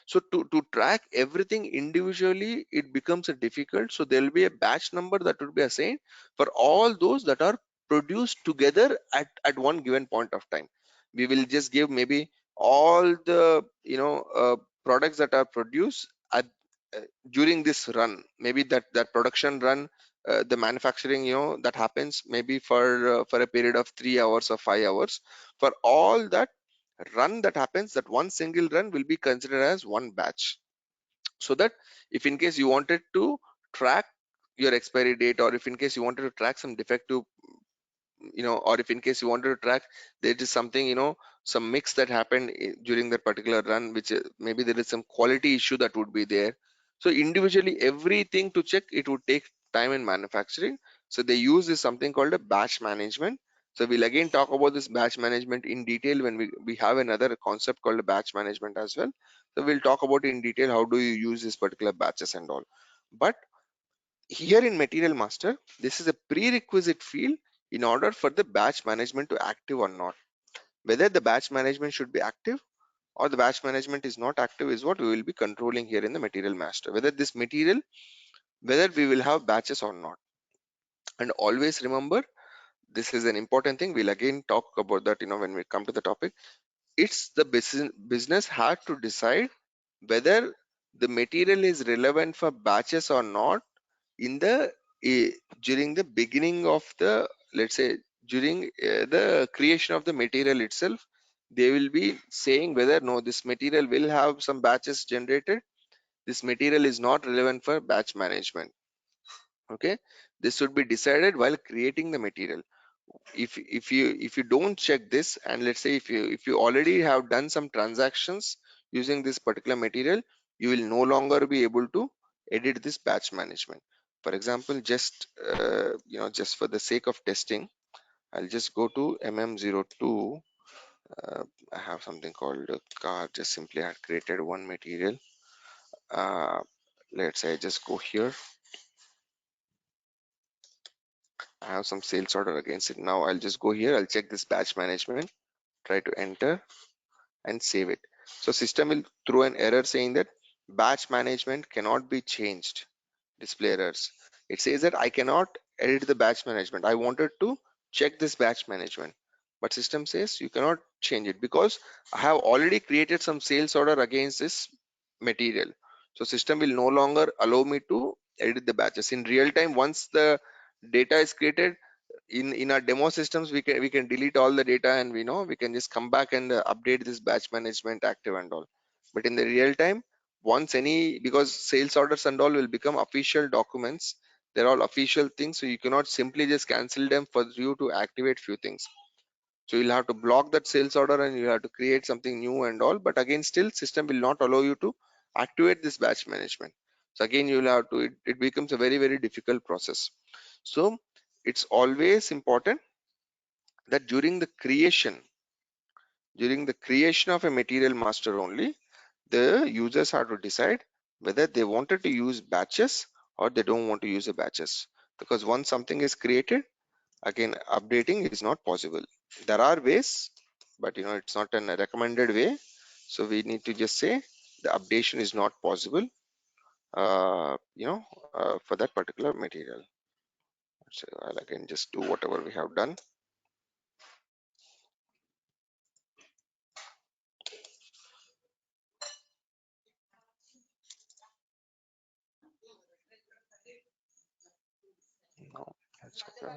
So to track everything individually, it becomes a difficult. So there will be a batch number that will be assigned for all those that are produced together at one given point of time. We will just give maybe all the products that are produced at during this run. Maybe that production run, the manufacturing that happens maybe for a period of 3 hours or 5 hours. For all that run that happens, that one single run will be considered as one batch. So that if in case you wanted to track your expiry date, or if in case you wanted to track some defective, or if in case you wanted to track there is something, some mix that happened during that particular run, which maybe there is some quality issue that would be there. So individually everything to check, it would take time in manufacturing. So they use this something called a batch management. So we'll again talk about this batch management in detail when we have another concept called a batch management as well. So we'll talk about in detail how do you use this particular batches and all. But here in Material Master, this is a prerequisite field in order for the batch management to active or not. Whether the batch management should be active or the batch management is not active is what we will be controlling here in the Material Master. Whether this material, whether we will have batches or not. And always remember, this is an important thing. We'll again talk about that, when we come to the topic. It's the business had to decide whether the material is relevant for batches or not in the during the beginning of the, let's say, during the creation of the material itself. They will be saying whether no, this material will have some batches generated, this material is not relevant for batch management. Okay, this should be decided while creating the material. If you don't check this, and let's say if you already have done some transactions using this particular material, you will no longer be able to edit this batch management. For example, just for the sake of testing, I'll just go to mm02. uh, I have something called a car. Just simply I had created one material. uh, let's say I just go here. I have some sales order against it. Now I'll just go here, I'll check this batch management, try to enter and save it. So system will throw an error saying that batch management cannot be changed. Display errors. It says that I cannot edit the batch management. I wanted to check this batch management, but system says you cannot change it because I have already created some sales order against this material. So system will no longer allow me to edit the batches in real time. Once the data is created, in our demo systems, we can delete all the data, and we can just come back and update this batch management active and all. But in the real time, once any, because sales orders and all will become official documents, they're all official things, so you cannot simply just cancel them for you to activate few things. So you'll have to block that sales order and you have to create something new and all. But again, still system will not allow you to activate this batch management. So again, you'll have to, it becomes a very, very difficult process. So it's always important that during the creation of a material master only, the users have to decide whether they wanted to use batches or they don't want to use the batches. Because once something is created, again updating is not possible. There are ways, but it's not a recommended way. So we need to just say the updation is not possible, for that particular material. So I'll again just do whatever we have done. No, that's okay.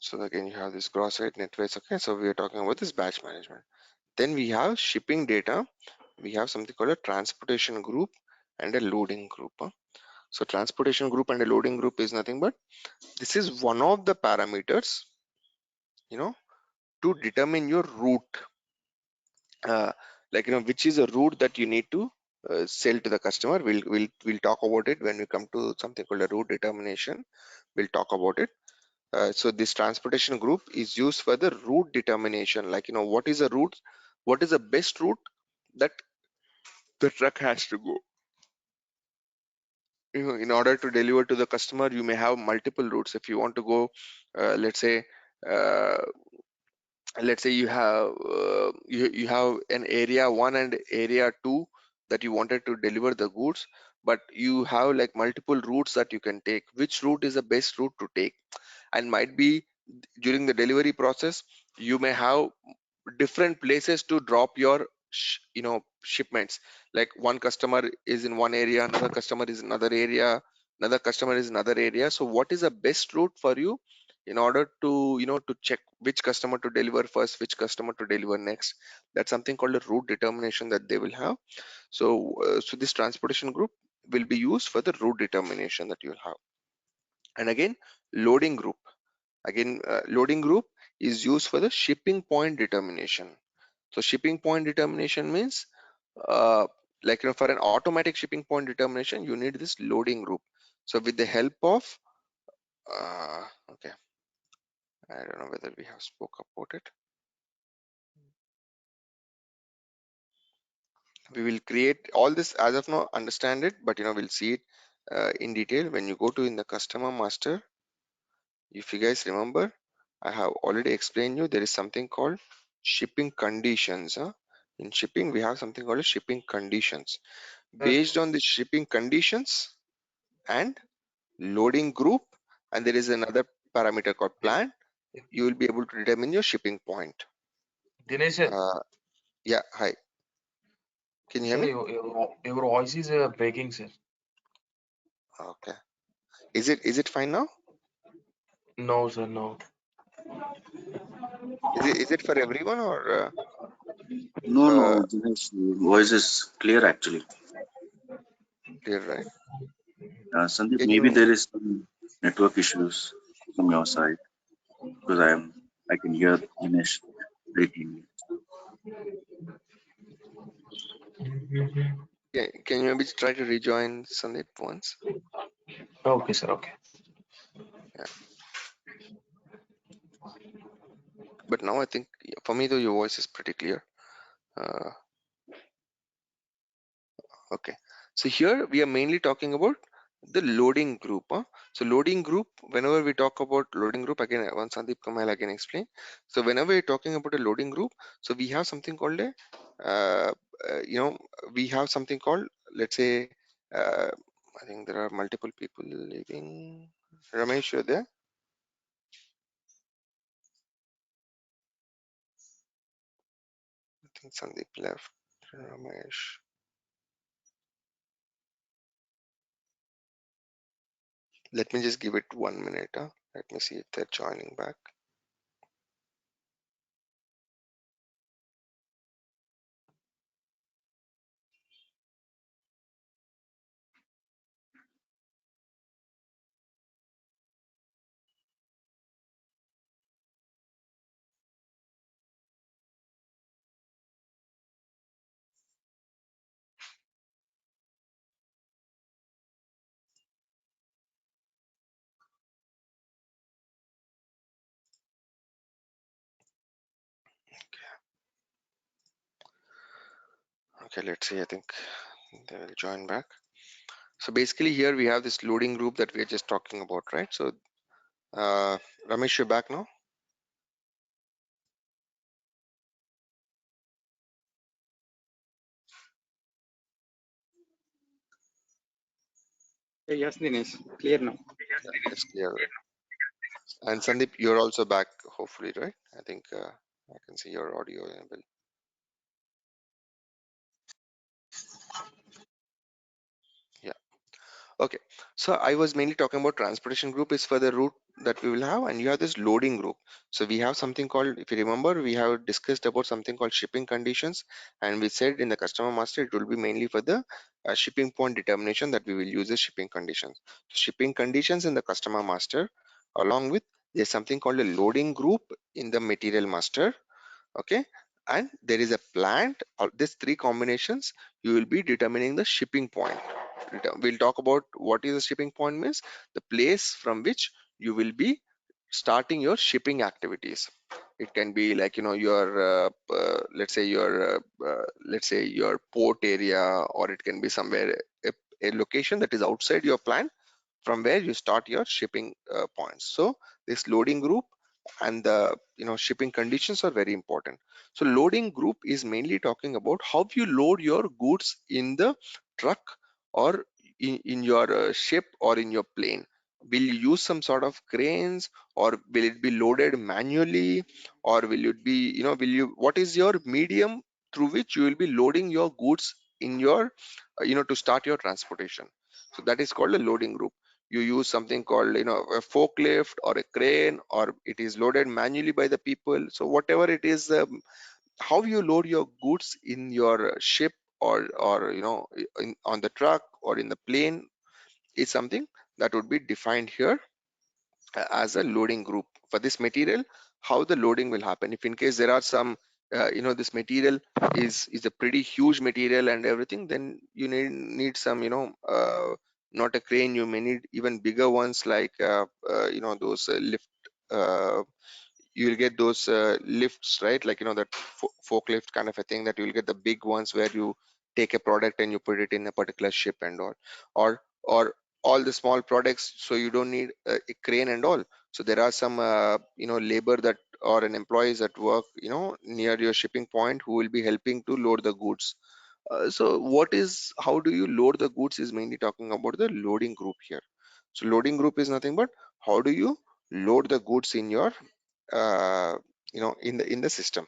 So again, you have this gross rate, net rates. Okay, so we are talking about this batch management. Then we have shipping data. We have something called a transportation group and a loading group. So transportation group and a loading group is nothing but this is one of the parameters, you know, to determine your route, like which is a route that you need to sell to the customer. We'll talk about it when we come to something called a route determination. We'll talk about it. So this transportation group is used for the route determination, like what is a route, what is the best route that the truck has to go. In order to deliver to the customer, you may have multiple routes. If you want to go, let's say, uh, you have you have an area 1 and area 2 that you wanted to deliver the goods, but you have like multiple routes that you can take. Which route is the best route to take? And might be during the delivery process, you may have different places to drop your shipments. Like one customer is in one area, another customer is in another area, another customer is in another area. So what is the best route for you in order to to check which customer to deliver first, which customer to deliver next? That's something called a route determination that they will have. So this transportation group will be used for the route determination that you'll have. And again, loading group. Again, loading group is used for the shipping point determination. So shipping point determination means, uh, like for an automatic shipping point determination, you need this loading group. So with the help of, okay, I don't know whether we have spoke about it. We will create all this as of now, understand it, but we'll see it in detail when you go to in the customer master. If you guys remember, I have already explained you there is something called shipping conditions. In shipping, we have something called shipping conditions. Sir, Based on the shipping conditions and loading group, and there is another parameter called plan, you will be able to determine your shipping point. Dinesh sir, Uh, yeah, hi. Can you hear sir, me? your voice is breaking, sir. Okay. Is it fine now? No, sir, no. Is it for everyone or No, no, uh, Dinesh, your voice is clear actually. clear, right? Sandeep, Can maybe you? there is some network issues from your side because I can hear Dinesh very clearly. Can you maybe try to rejoin Sandeep once? Okay, sir, okay. Yeah. But now I think, for me though, your voice is pretty clear. Uh, okay. So here we are mainly talking about the loading group. So loading group, whenever we talk about loading group, again, once Sandeep Kamal again explain. So whenever you're talking about a loading group, so we have something called a, uh, you know, we have something called, let's say, uh, I think there are multiple people leaving. Ramesh, you're there? I think Sandeep left. Ramesh. Let me just give it 1 minute. Let me see if they're joining back. Okay, let's see. I think they will join back. So basically here we have this loading group that we are just talking about, right? So Ramesh, you're back now? Yes, Dinesh, clear now. Yeah, it's clear. And Sandeep, you're also back, hopefully, right? I think I can see your audio enabled. Yeah. Okay, so I was mainly talking about transportation group is for the route that we will have, and you have this loading group. So we have something called, if you remember, we have discussed about something called shipping conditions, and we said in the customer master it will be mainly for the shipping point determination that we will use the shipping conditions. So shipping conditions in the customer master, along with There's something called a loading group in the material master. Okay, and there is a plant. These three combinations, you will be determining the shipping point. We'll talk about what is a shipping point means, the place from which you will be starting your shipping activities. It can be like, your let's say your port area, or it can be somewhere, a location that is outside your plant, from where you start your shipping points. So this loading group and the shipping conditions are very important. So loading group is mainly talking about how you load your goods in the truck, or in your ship, or in your plane. Will you use some sort of cranes, or will it be loaded manually, or will it be, what is your medium through which you will be loading your goods in your to start your transportation. So that is called a loading group. You use something called a forklift or a crane, or it is loaded manually by the people. So whatever it is, how you load your goods in your ship, or on the truck or in the plane, is something that would be defined here as a loading group for this material. How the loading will happen, if in case there are some this material is a pretty huge material and everything, then you need some not a crane, you may need even bigger ones, like those lift, uh, you'll get those lifts, right? Like that forklift kind of a thing, that you'll get the big ones where you take a product and you put it in a particular ship and all, or all the small products, so you don't need a crane and all. So there are some labor that, or an employees at work near your shipping point, who will be helping to load the goods. So how do you load the goods is mainly talking about the loading group here. So loading group is nothing but how do you load the goods in your in the system.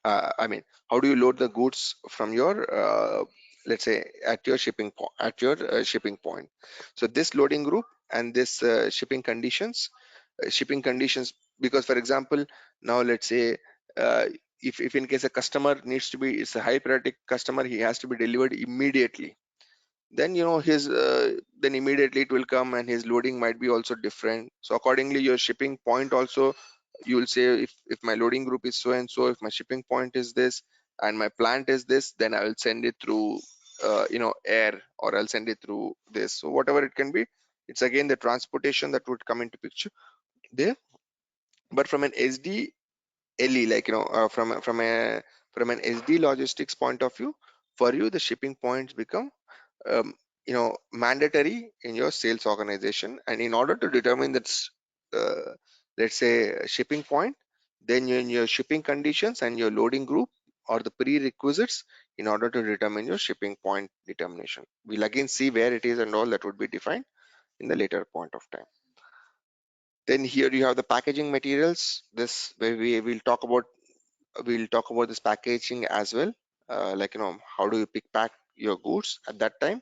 I mean, how do you load the goods from your let's say at your shipping point. So this loading group and this shipping conditions, because for example, now let's say, uh, if in case a customer needs to be, it's a high priority customer, he has to be delivered immediately, then his then immediately it will come, and his loading might be also different. So accordingly, your shipping point also, you will say, if my loading group is so and so, if my shipping point is this, and my plant is this, then I will send it through air, or I'll send it through this. So whatever it can be, it's again the transportation that would come into picture there. But from an SD LE, like from an SD logistics point of view, for you the shipping points become mandatory in your sales organization. And in order to determine that's let's say a shipping point, then in your shipping conditions and your loading group or the prerequisites in order to determine your shipping point determination. We'll again see where it is and all that would be defined in the later point of time. Then here you have the packaging materials. This where we'll talk about this packaging as well. Like how do you pack your goods at that time.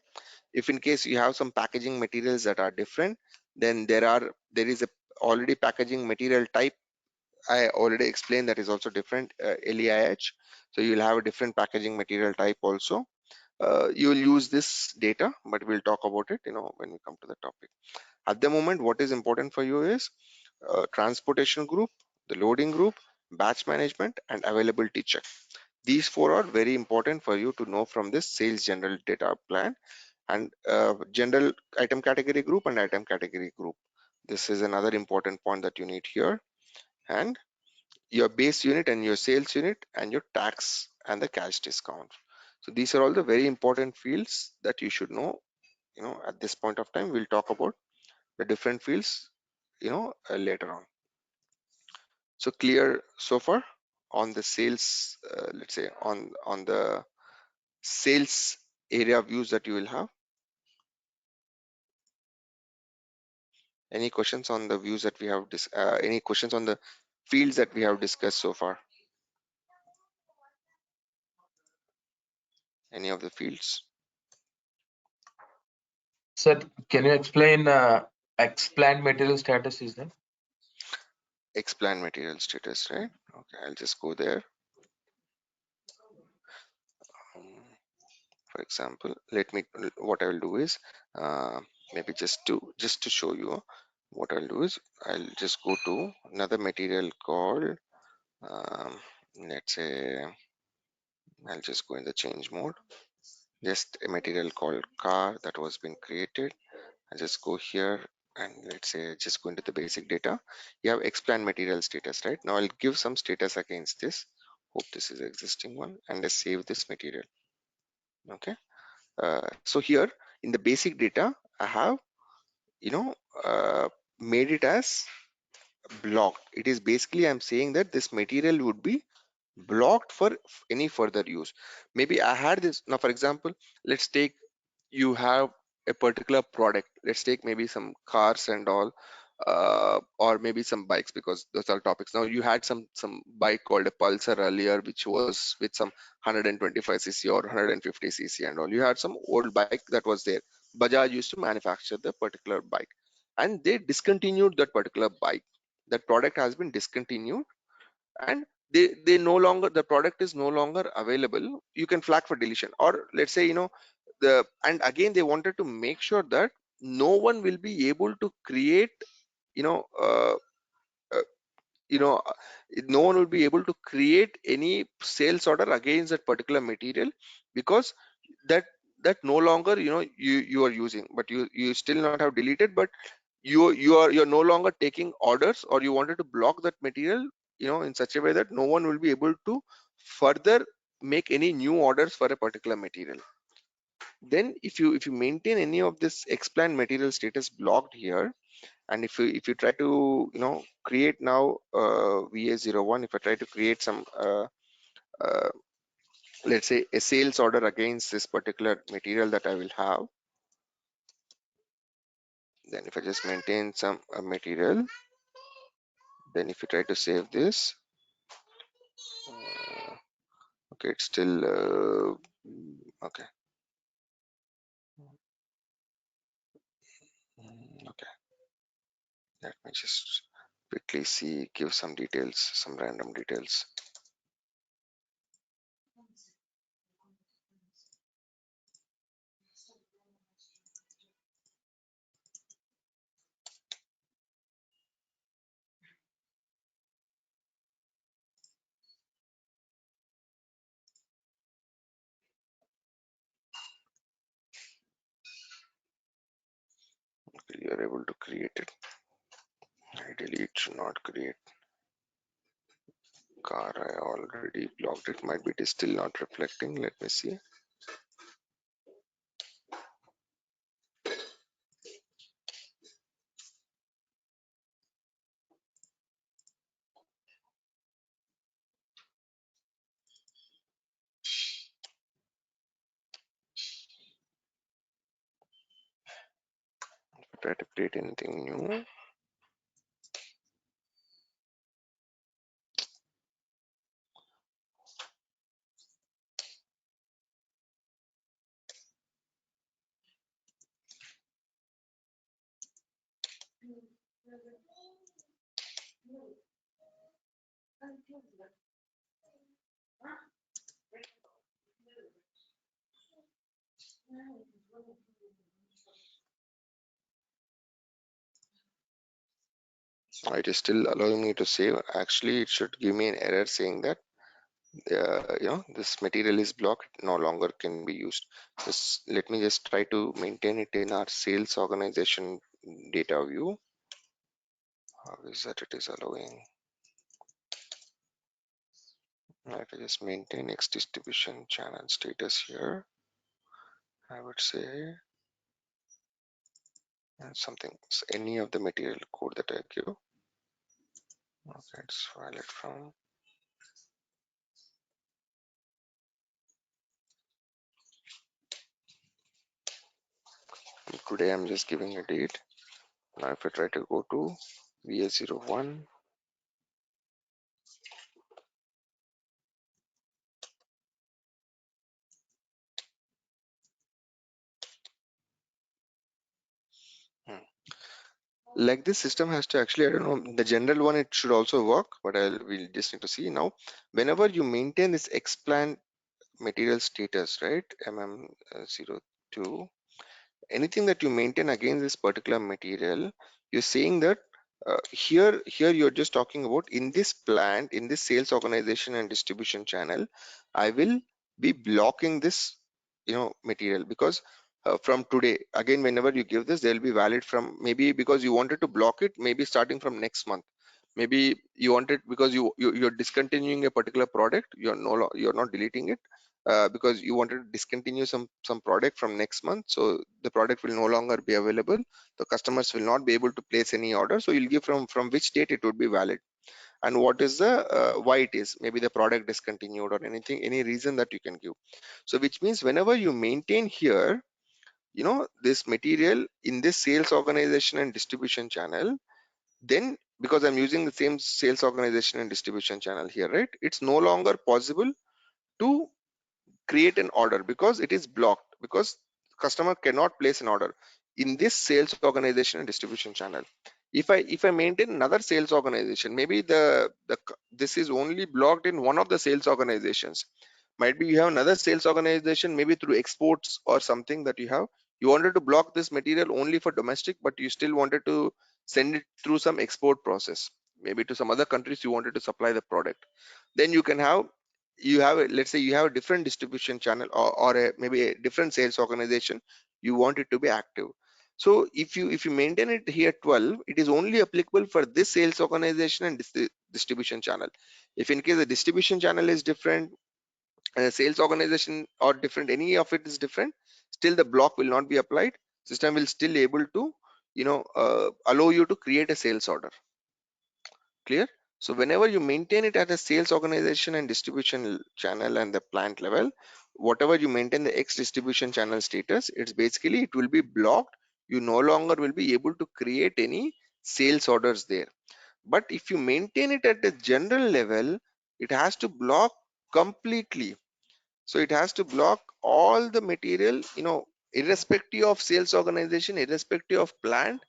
If in case you have some packaging materials that are different, then there is a already packaging material type. I already explained that is also different, LEIH. So you'll have a different packaging material type also. You will use this data, but we'll talk about it when we come to the topic. At the moment, what is important for you is transportation group, the loading group, batch management, and availability check. These four are very important for you to know from this sales general data plan. And general item category group and item category group, this is another important point that you need here. And your base unit and your sales unit and your tax and the cash discount. So these are all the very important fields that you should know. At this point of time, we'll talk about the different fields later on. So clear so far on the sales, let's say on the sales area views that you will have. Any questions on the views that we have any questions on the fields that we have discussed so far? Any of the fields? Sir, can you explain explained material status is that? Explain material status, right? Okay, I'll just go there. Um, for example, let me, what I will do is maybe just to show you what I'll do is I'll just go to another material called let's say I'll just go in the change mode, just a material called car that was being created. I just go here and let's say just go into the basic data. You have explain material status, right? Now I'll give some status against this. Hope this is existing one, and I save this material. Okay. So here in the basic data, I have you know made it as blocked. It is basically I'm saying that this material would be blocked for any further use. Maybe I had this now, for example, let's take you have a particular product. Let's take maybe some cars and all, or maybe some bikes, because those are topics. Now you had some bike called a Pulsar earlier, which was with some 125cc or 150cc and all. You had some old bike that was there. Bajaj used to manufacture the particular bike, and they discontinued that particular bike. That product has been discontinued, and they no longer, the product is no longer available. You can flag for deletion, or let's say the, and again they wanted to make sure that no one will be able to create you know uh, uh, you know uh, no one will be able to create any sales order against that particular material, because that that no longer you are using, but you still not have deleted, but you're no longer taking orders, or you wanted to block that material in such a way that no one will be able to further make any new orders for a particular material. Then if you maintain any of this explain material status blocked here, and if you try to create now va01, if I try to create some uh, let's say a sales order against this particular material that I will have, then if I just maintain some material, then if you try to save this, uh, okay, it's still okay. Okay, let me just quickly see, give some details, some random details. Okay, you are able to create it. Ideally it should not create. Car, I already blocked it. Might be it is still not reflecting. Let me see. Try to create anything new. It is still allowing me to save. Actually, it should give me an error saying that this material is blocked, no longer can be used. Just let me just try to maintain it in our sales organization data view. How is that it is allowing? If I just maintain X distribution channel status here, I would say something, any of the material code that I give. Okay, it's valid from. Today I'm just giving a date. Now if I try to go to VA01, like this system has to actually, I don't know, the general one, it should also work, but we'll just need to see now. Whenever you maintain this explant material status, right, mm02, anything that you maintain against this particular material, you're saying that here you're just talking about in this plant, in this sales organization and distribution channel, I will be blocking this, material, because from today, again, whenever you give this, they'll be valid from, maybe because you wanted to block it, maybe starting from next month. Maybe you wanted, because you're discontinuing a particular product, you're not deleting it, because you wanted to discontinue some product from next month, so the product will no longer be available, the customers will not be able to place any order, so you'll give from which date it would be valid, and what is the why it is, maybe the product discontinued or anything, any reason that you can give. So which means whenever you maintain here, this material in this sales organization and distribution channel, then because I'm using the same sales organization and distribution channel here, right, it's no longer possible to create an order because it is blocked, because customer cannot place an order in this sales organization and distribution channel. If I maintain another sales organization, maybe this is only blocked in one of the sales organizations. Might be you have another sales organization, maybe through exports or something that you wanted to block this material only for domestic, but you still wanted to send it through some export process, maybe to some other countries you wanted to supply the product. Then let's say you have a different distribution channel, or maybe a different sales organization, you want it to be active. So if you maintain it here 12, it is only applicable for this sales organization and distribution channel. If in case the distribution channel is different and the sales organization or different, any of it is different, still the block will not be applied. System will still able to allow you to create a sales order. Clear? So whenever you maintain it at a sales organization and distribution channel and the plant level, whatever you maintain the X distribution channel status, it's basically it will be blocked. You no longer will be able to create any sales orders there. But if you maintain it at the general level, it has to block completely. So it has to block all the material, irrespective of sales organization, irrespective of plant,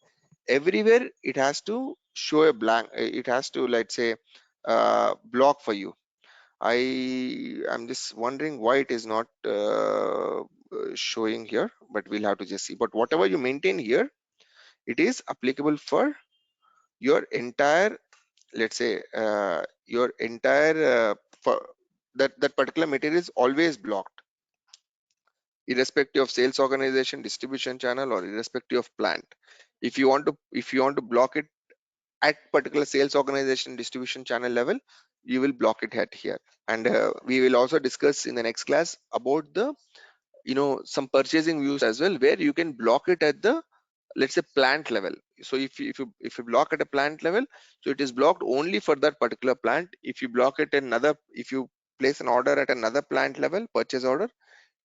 everywhere it has to show a blank, it has to, let's say, block for you. I'm just wondering why it is not showing here, but we'll have to just see. But whatever you maintain here, it is applicable for your entire, let's say, your entire for that particular material is always blocked, irrespective of sales organization, distribution channel, or irrespective of plant. If you want to block it at particular sales organization distribution channel level, you will block it at here. And we will also discuss in the next class about the some purchasing views as well, where you can block it at the, let's say, plant level. So if you block at a plant level, so it is blocked only for that particular plant. If you block it another, if you place an order at another plant level, purchase order,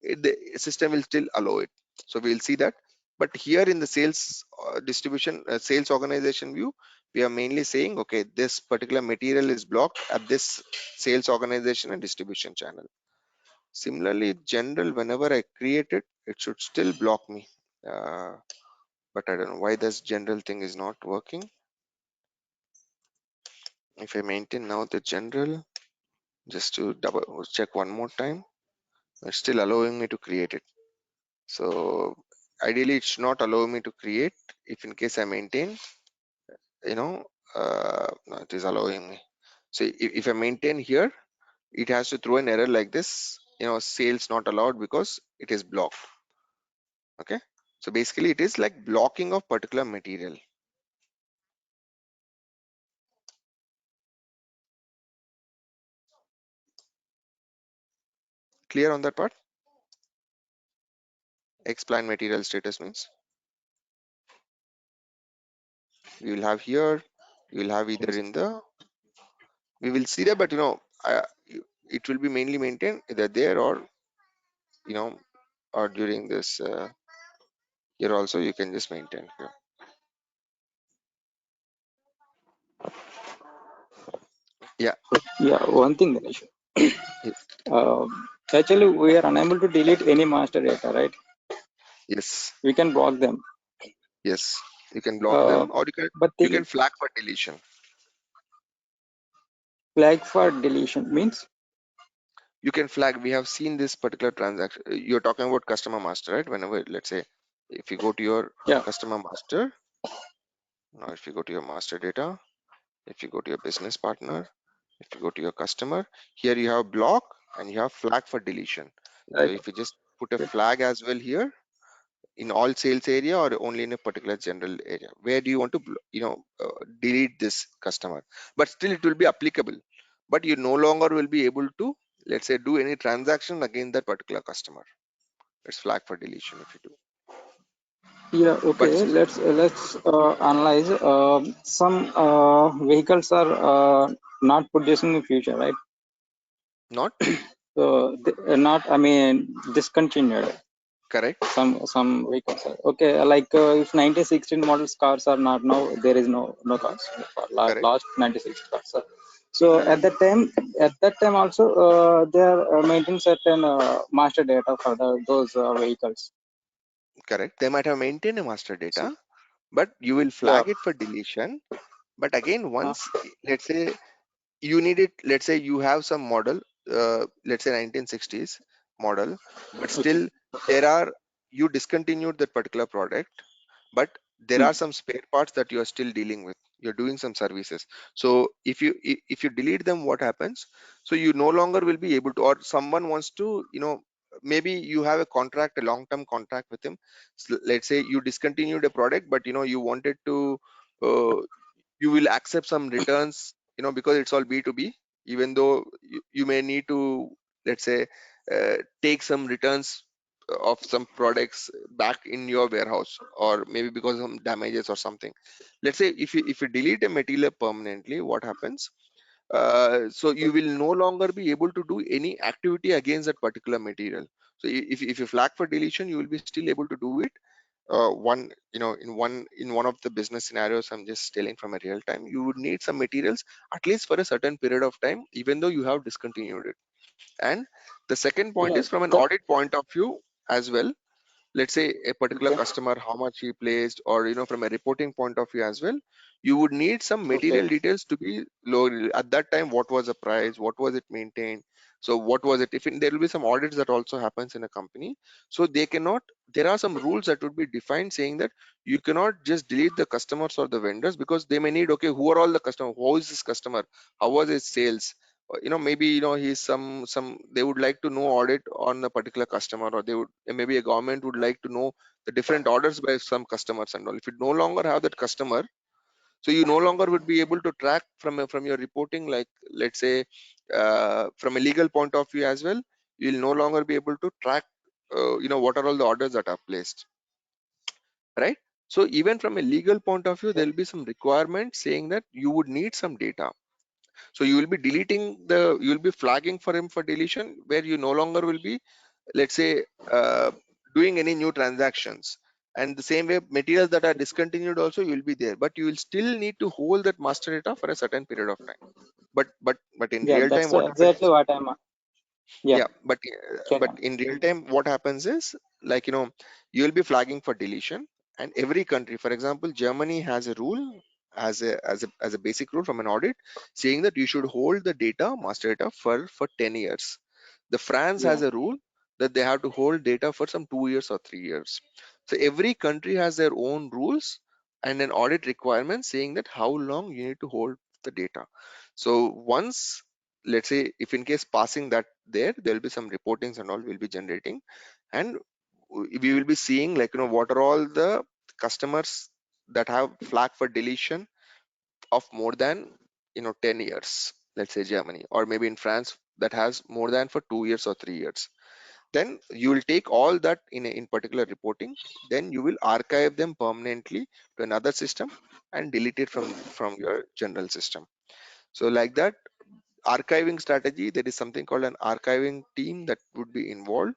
the system will still allow it. So we'll see that. But here in the sales distribution sales organization view, we are mainly saying, okay, this particular material is blocked at this sales organization and distribution channel. Similarly, general, whenever I create it, it should still block me, but I don't know why this general thing is not working. If I maintain now the general, just to double check one more time, it's still allowing me to create it. So ideally it should not allow me to create if in case I maintain, no, it is allowing me. So if I maintain here, it has to throw an error like this, sales not allowed because it is blocked. Okay, so basically it is like blocking of particular material. Clear on that part? Explain material status means we will have here, you will have either in the, we will see that, but it will be mainly maintained either there or you know or during this here also you can just maintain here. Yeah. Yeah, one thing, Ganesh. Actually, we are unable to delete any master data, right? Yes. We can block them. Yes, you can block them, or But you the can flag for deletion. flag for deletion means You can flag. We have seen this particular transaction. You're talking about customer master, right? Whenever, let's say, If you go to your Yeah. customer master, now if you go to your master data, if you go to your business partner, if you go to your customer, here you have block and you have flag for deletion. So Right. if you just put a flag as well here, in all sales area or only in a particular general area, where do you want to delete this customer, but still it will be applicable, but you no longer will be able to, let's say, do any transaction against that particular customer. It's flag for deletion if you do. Yeah. But Okay. Let's analyze. Some vehicles are not producing in future, right? not So not. I mean, discontinued. correct. Some vehicles are okay. Like if 1916 models cars are not now, there is no Mhm. cars. Correct. Last 96 cars. So Mhm. at that time also they are maintaining certain master data for those vehicles. Correct, they might have maintained a master So, data, but you will yeah. flag it for deletion. But again, Uh, once, let's say you need it, let's say you have some model, let's say 1960s model, but okay. still there are, you discontinued that particular product, but there Hmm. are some spare parts that you are still dealing with, you're doing some services. So if you delete them, what happens? So you no longer will be able to, or someone wants to, maybe you have a contract, a long term contract with him. So let's say you discontinued a product, but you wanted to, uh, you will accept some returns, because it's all B2B, even though you may need to, let's say, take some returns of some products back in your warehouse, or maybe because of some damages or something. Let's say if you delete a material permanently, what happens? So you will no longer be able to do any activity against that particular material. So if you flag for deletion, you will be still able to do it. One, in one of the business scenarios I'm just telling from a real time, you would need some materials at least for a certain period of time, even though you have discontinued it. And the second point Yeah. is from an That, audit point of view as well. Let's say a particular okay. customer, how much he placed, or from a reporting point of view as well, you would need some Okay. material details to be low at that time. What was the price, what was it maintained, so what was it, there will be some audits that also happens in a company. So they cannot, there are some rules that would be defined saying that you cannot just delete the customers or the vendors, because they may need, okay, who are all the customer, who is this customer, how was his sales, maybe he's some they would like to know audit on a particular customer, or they would, maybe a government would like to know the different orders by some customers and all. If you no longer have that customer, so you no longer would be able to track from your reporting, like, let's say, from a legal point of view as well, you'll no longer be able to track what are all the orders that are placed, right? So even from a legal point of view, there will be some requirements saying that you would need some data. So you will be you will be flagging for him for deletion, where you no longer will be, let's say, doing any new transactions. And the same way, materials that are discontinued also, you will be there, but you will still need to hold that master data for a certain period of time. But in Yeah. real time, That's what exactly happens? what I'm. Yeah. Yeah, Carry but on. in real time, what happens is, like, you will be flagging for deletion. And every country, for example, Germany has a rule, as a basic rule from an audit, saying that you should hold the data, master data, for 10 years. The France Yeah. has a rule that they have to hold data for some 2 years or 3 years. So every country has their own rules and an audit requirement saying that how long you need to hold the data. So once, let's say, if in case passing that, there will be some reportings and all will be generating, and we will be seeing, like, what are all the customers that have flag for deletion of more than 10 years, let's say Germany, or maybe in France, that has more than for 2 years or 3 years. Then you will take all that in particular reporting, then you will archive them permanently to another system and delete it from your general system. So like that archiving strategy, there is something called an archiving team that would be involved.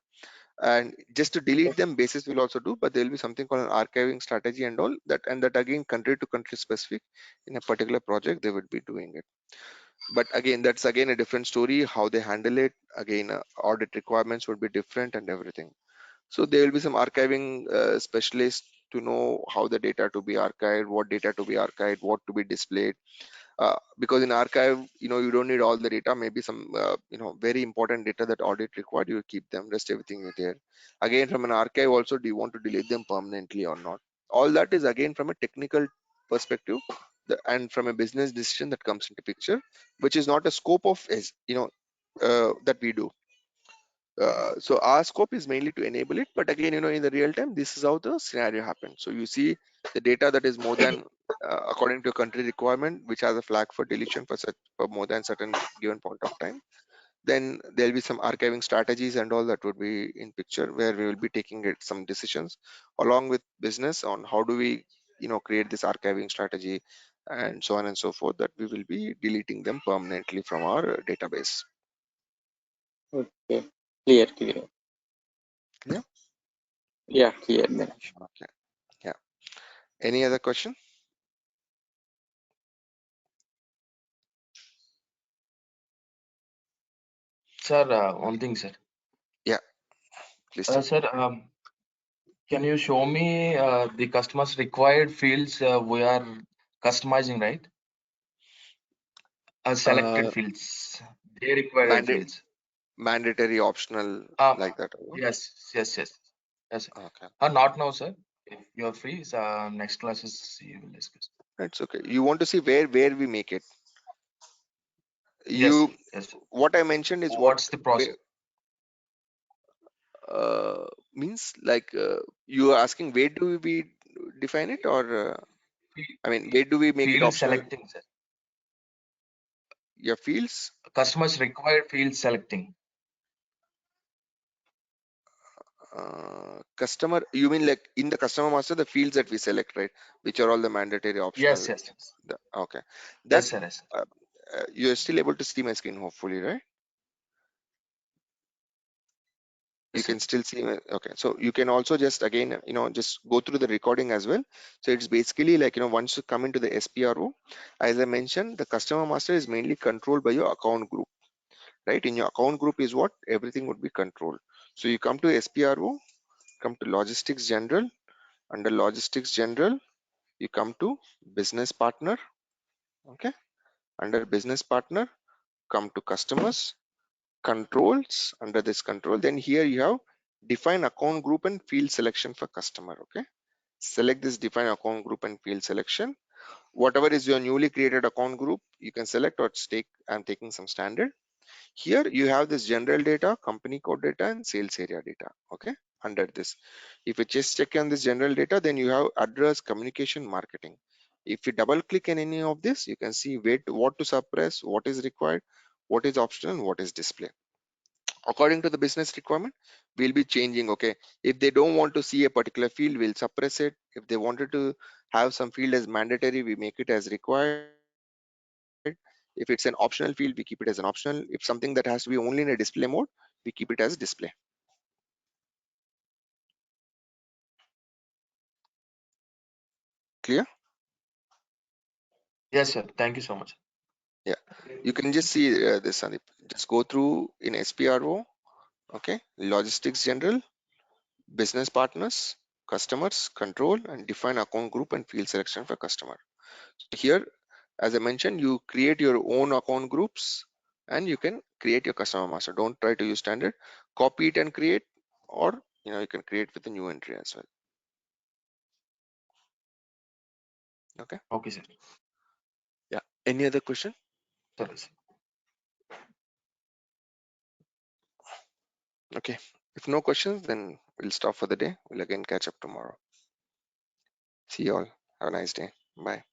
And just to delete them, basis will also do, but there will be something called an archiving strategy and all that, and that again, country to country specific. In a particular project, they would be doing it. But again, that's again a different story, how they handle it. Again, audit requirements would be different and everything. So there will be some archiving specialists to know how the data to be archived, what data to be archived, what to be displayed. Because in archive, you don't need all the data. Maybe some very important data that audit required, you keep them. Rest everything is there. Again, from an archive also, do you want to delete them permanently or not? All that is again from a technical perspective, and from a business decision that comes into picture, which is not a scope of that we do. So our scope is mainly to enable it, but again, in the real time, this is how the scenario happens. So you see the data that is more than according to a country requirement, which has a flag for deletion for more than certain given point of time. Then there'll be some archiving strategies and all that would be in picture, where we will be taking some decisions along with business on how do we create this archiving strategy, and so on and so forth, that we will be deleting them permanently from our database. Okay. Clear, clear. Yeah. Yeah, clear then. Okay. Yeah. Any other question? Sir, one thing, sir. Yeah, please tell. Sir, can you show me the customer's required fields we are customizing, right? Selected Uh, fields, they required manda- fields. mandatory, optional, Um, like that. Or yes, yes, yes, yes. what? Okay, Not now, sir. If you're free, next classes you will discuss. that's okay. You want to see where we make it. Yes, You yes. What I mentioned is what What's the process? means like you are asking where do we define it, or I mean where do we make it Field optional? selecting, sir. Your fields. Customers required field selecting. Customer, you mean like in the customer master, the fields that we select, right, which are all the mandatory, optional. Yes, yes, yes. Okay, that Yes, sir. Yes, sir. uh, you're still able to see my screen, hopefully, right? You Yes, sir. can still see okay, so you can also just again just go through the recording as well. So it's basically like once you come into the SPRO, as I mentioned, the customer master is mainly controlled by your account group, right? In your account group is what everything would be controlled. So you come to SPRO, come to logistics general. Under logistics general, you come to business partner. Okay, under business partner, come to customers, controls. Under this control, then here you have define account group and field selection for customer. Okay, select this define account group and field selection. Whatever is your newly created account group, you can select, or take, I'm taking some standard. Here you have this general data, company code data, and sales area data. Okay, under this, if you just check on this general data, then you have address, communication, marketing. If you double click in any of this, you can see what to suppress, what is required, what is optional, and what is display. According to the business requirement, we'll be changing. Okay, if they don't want to see a particular field, we'll suppress it. If they wanted to have some field as mandatory, we make it as required. If it's an optional field, we keep it as an optional. If something that has to be only in a display mode, we keep it as display. Clear? Yes, sir. Thank you so much. Yeah, you can just see this, Sandeep. Just go through in SPRO. Okay, logistics general, business partners, customers, control, and define account group and field selection for customer. So here, as I mentioned, you create your own account groups, and you can create your customer master. Don't try to use standard. Copy it and create, or you can create with a new entry as well. Okay. Okay, sir. Yeah. Any other question? Sorry, sir. Okay. If no questions, then we'll stop for the day. We'll again catch up tomorrow. See you all. Have a nice day. Bye.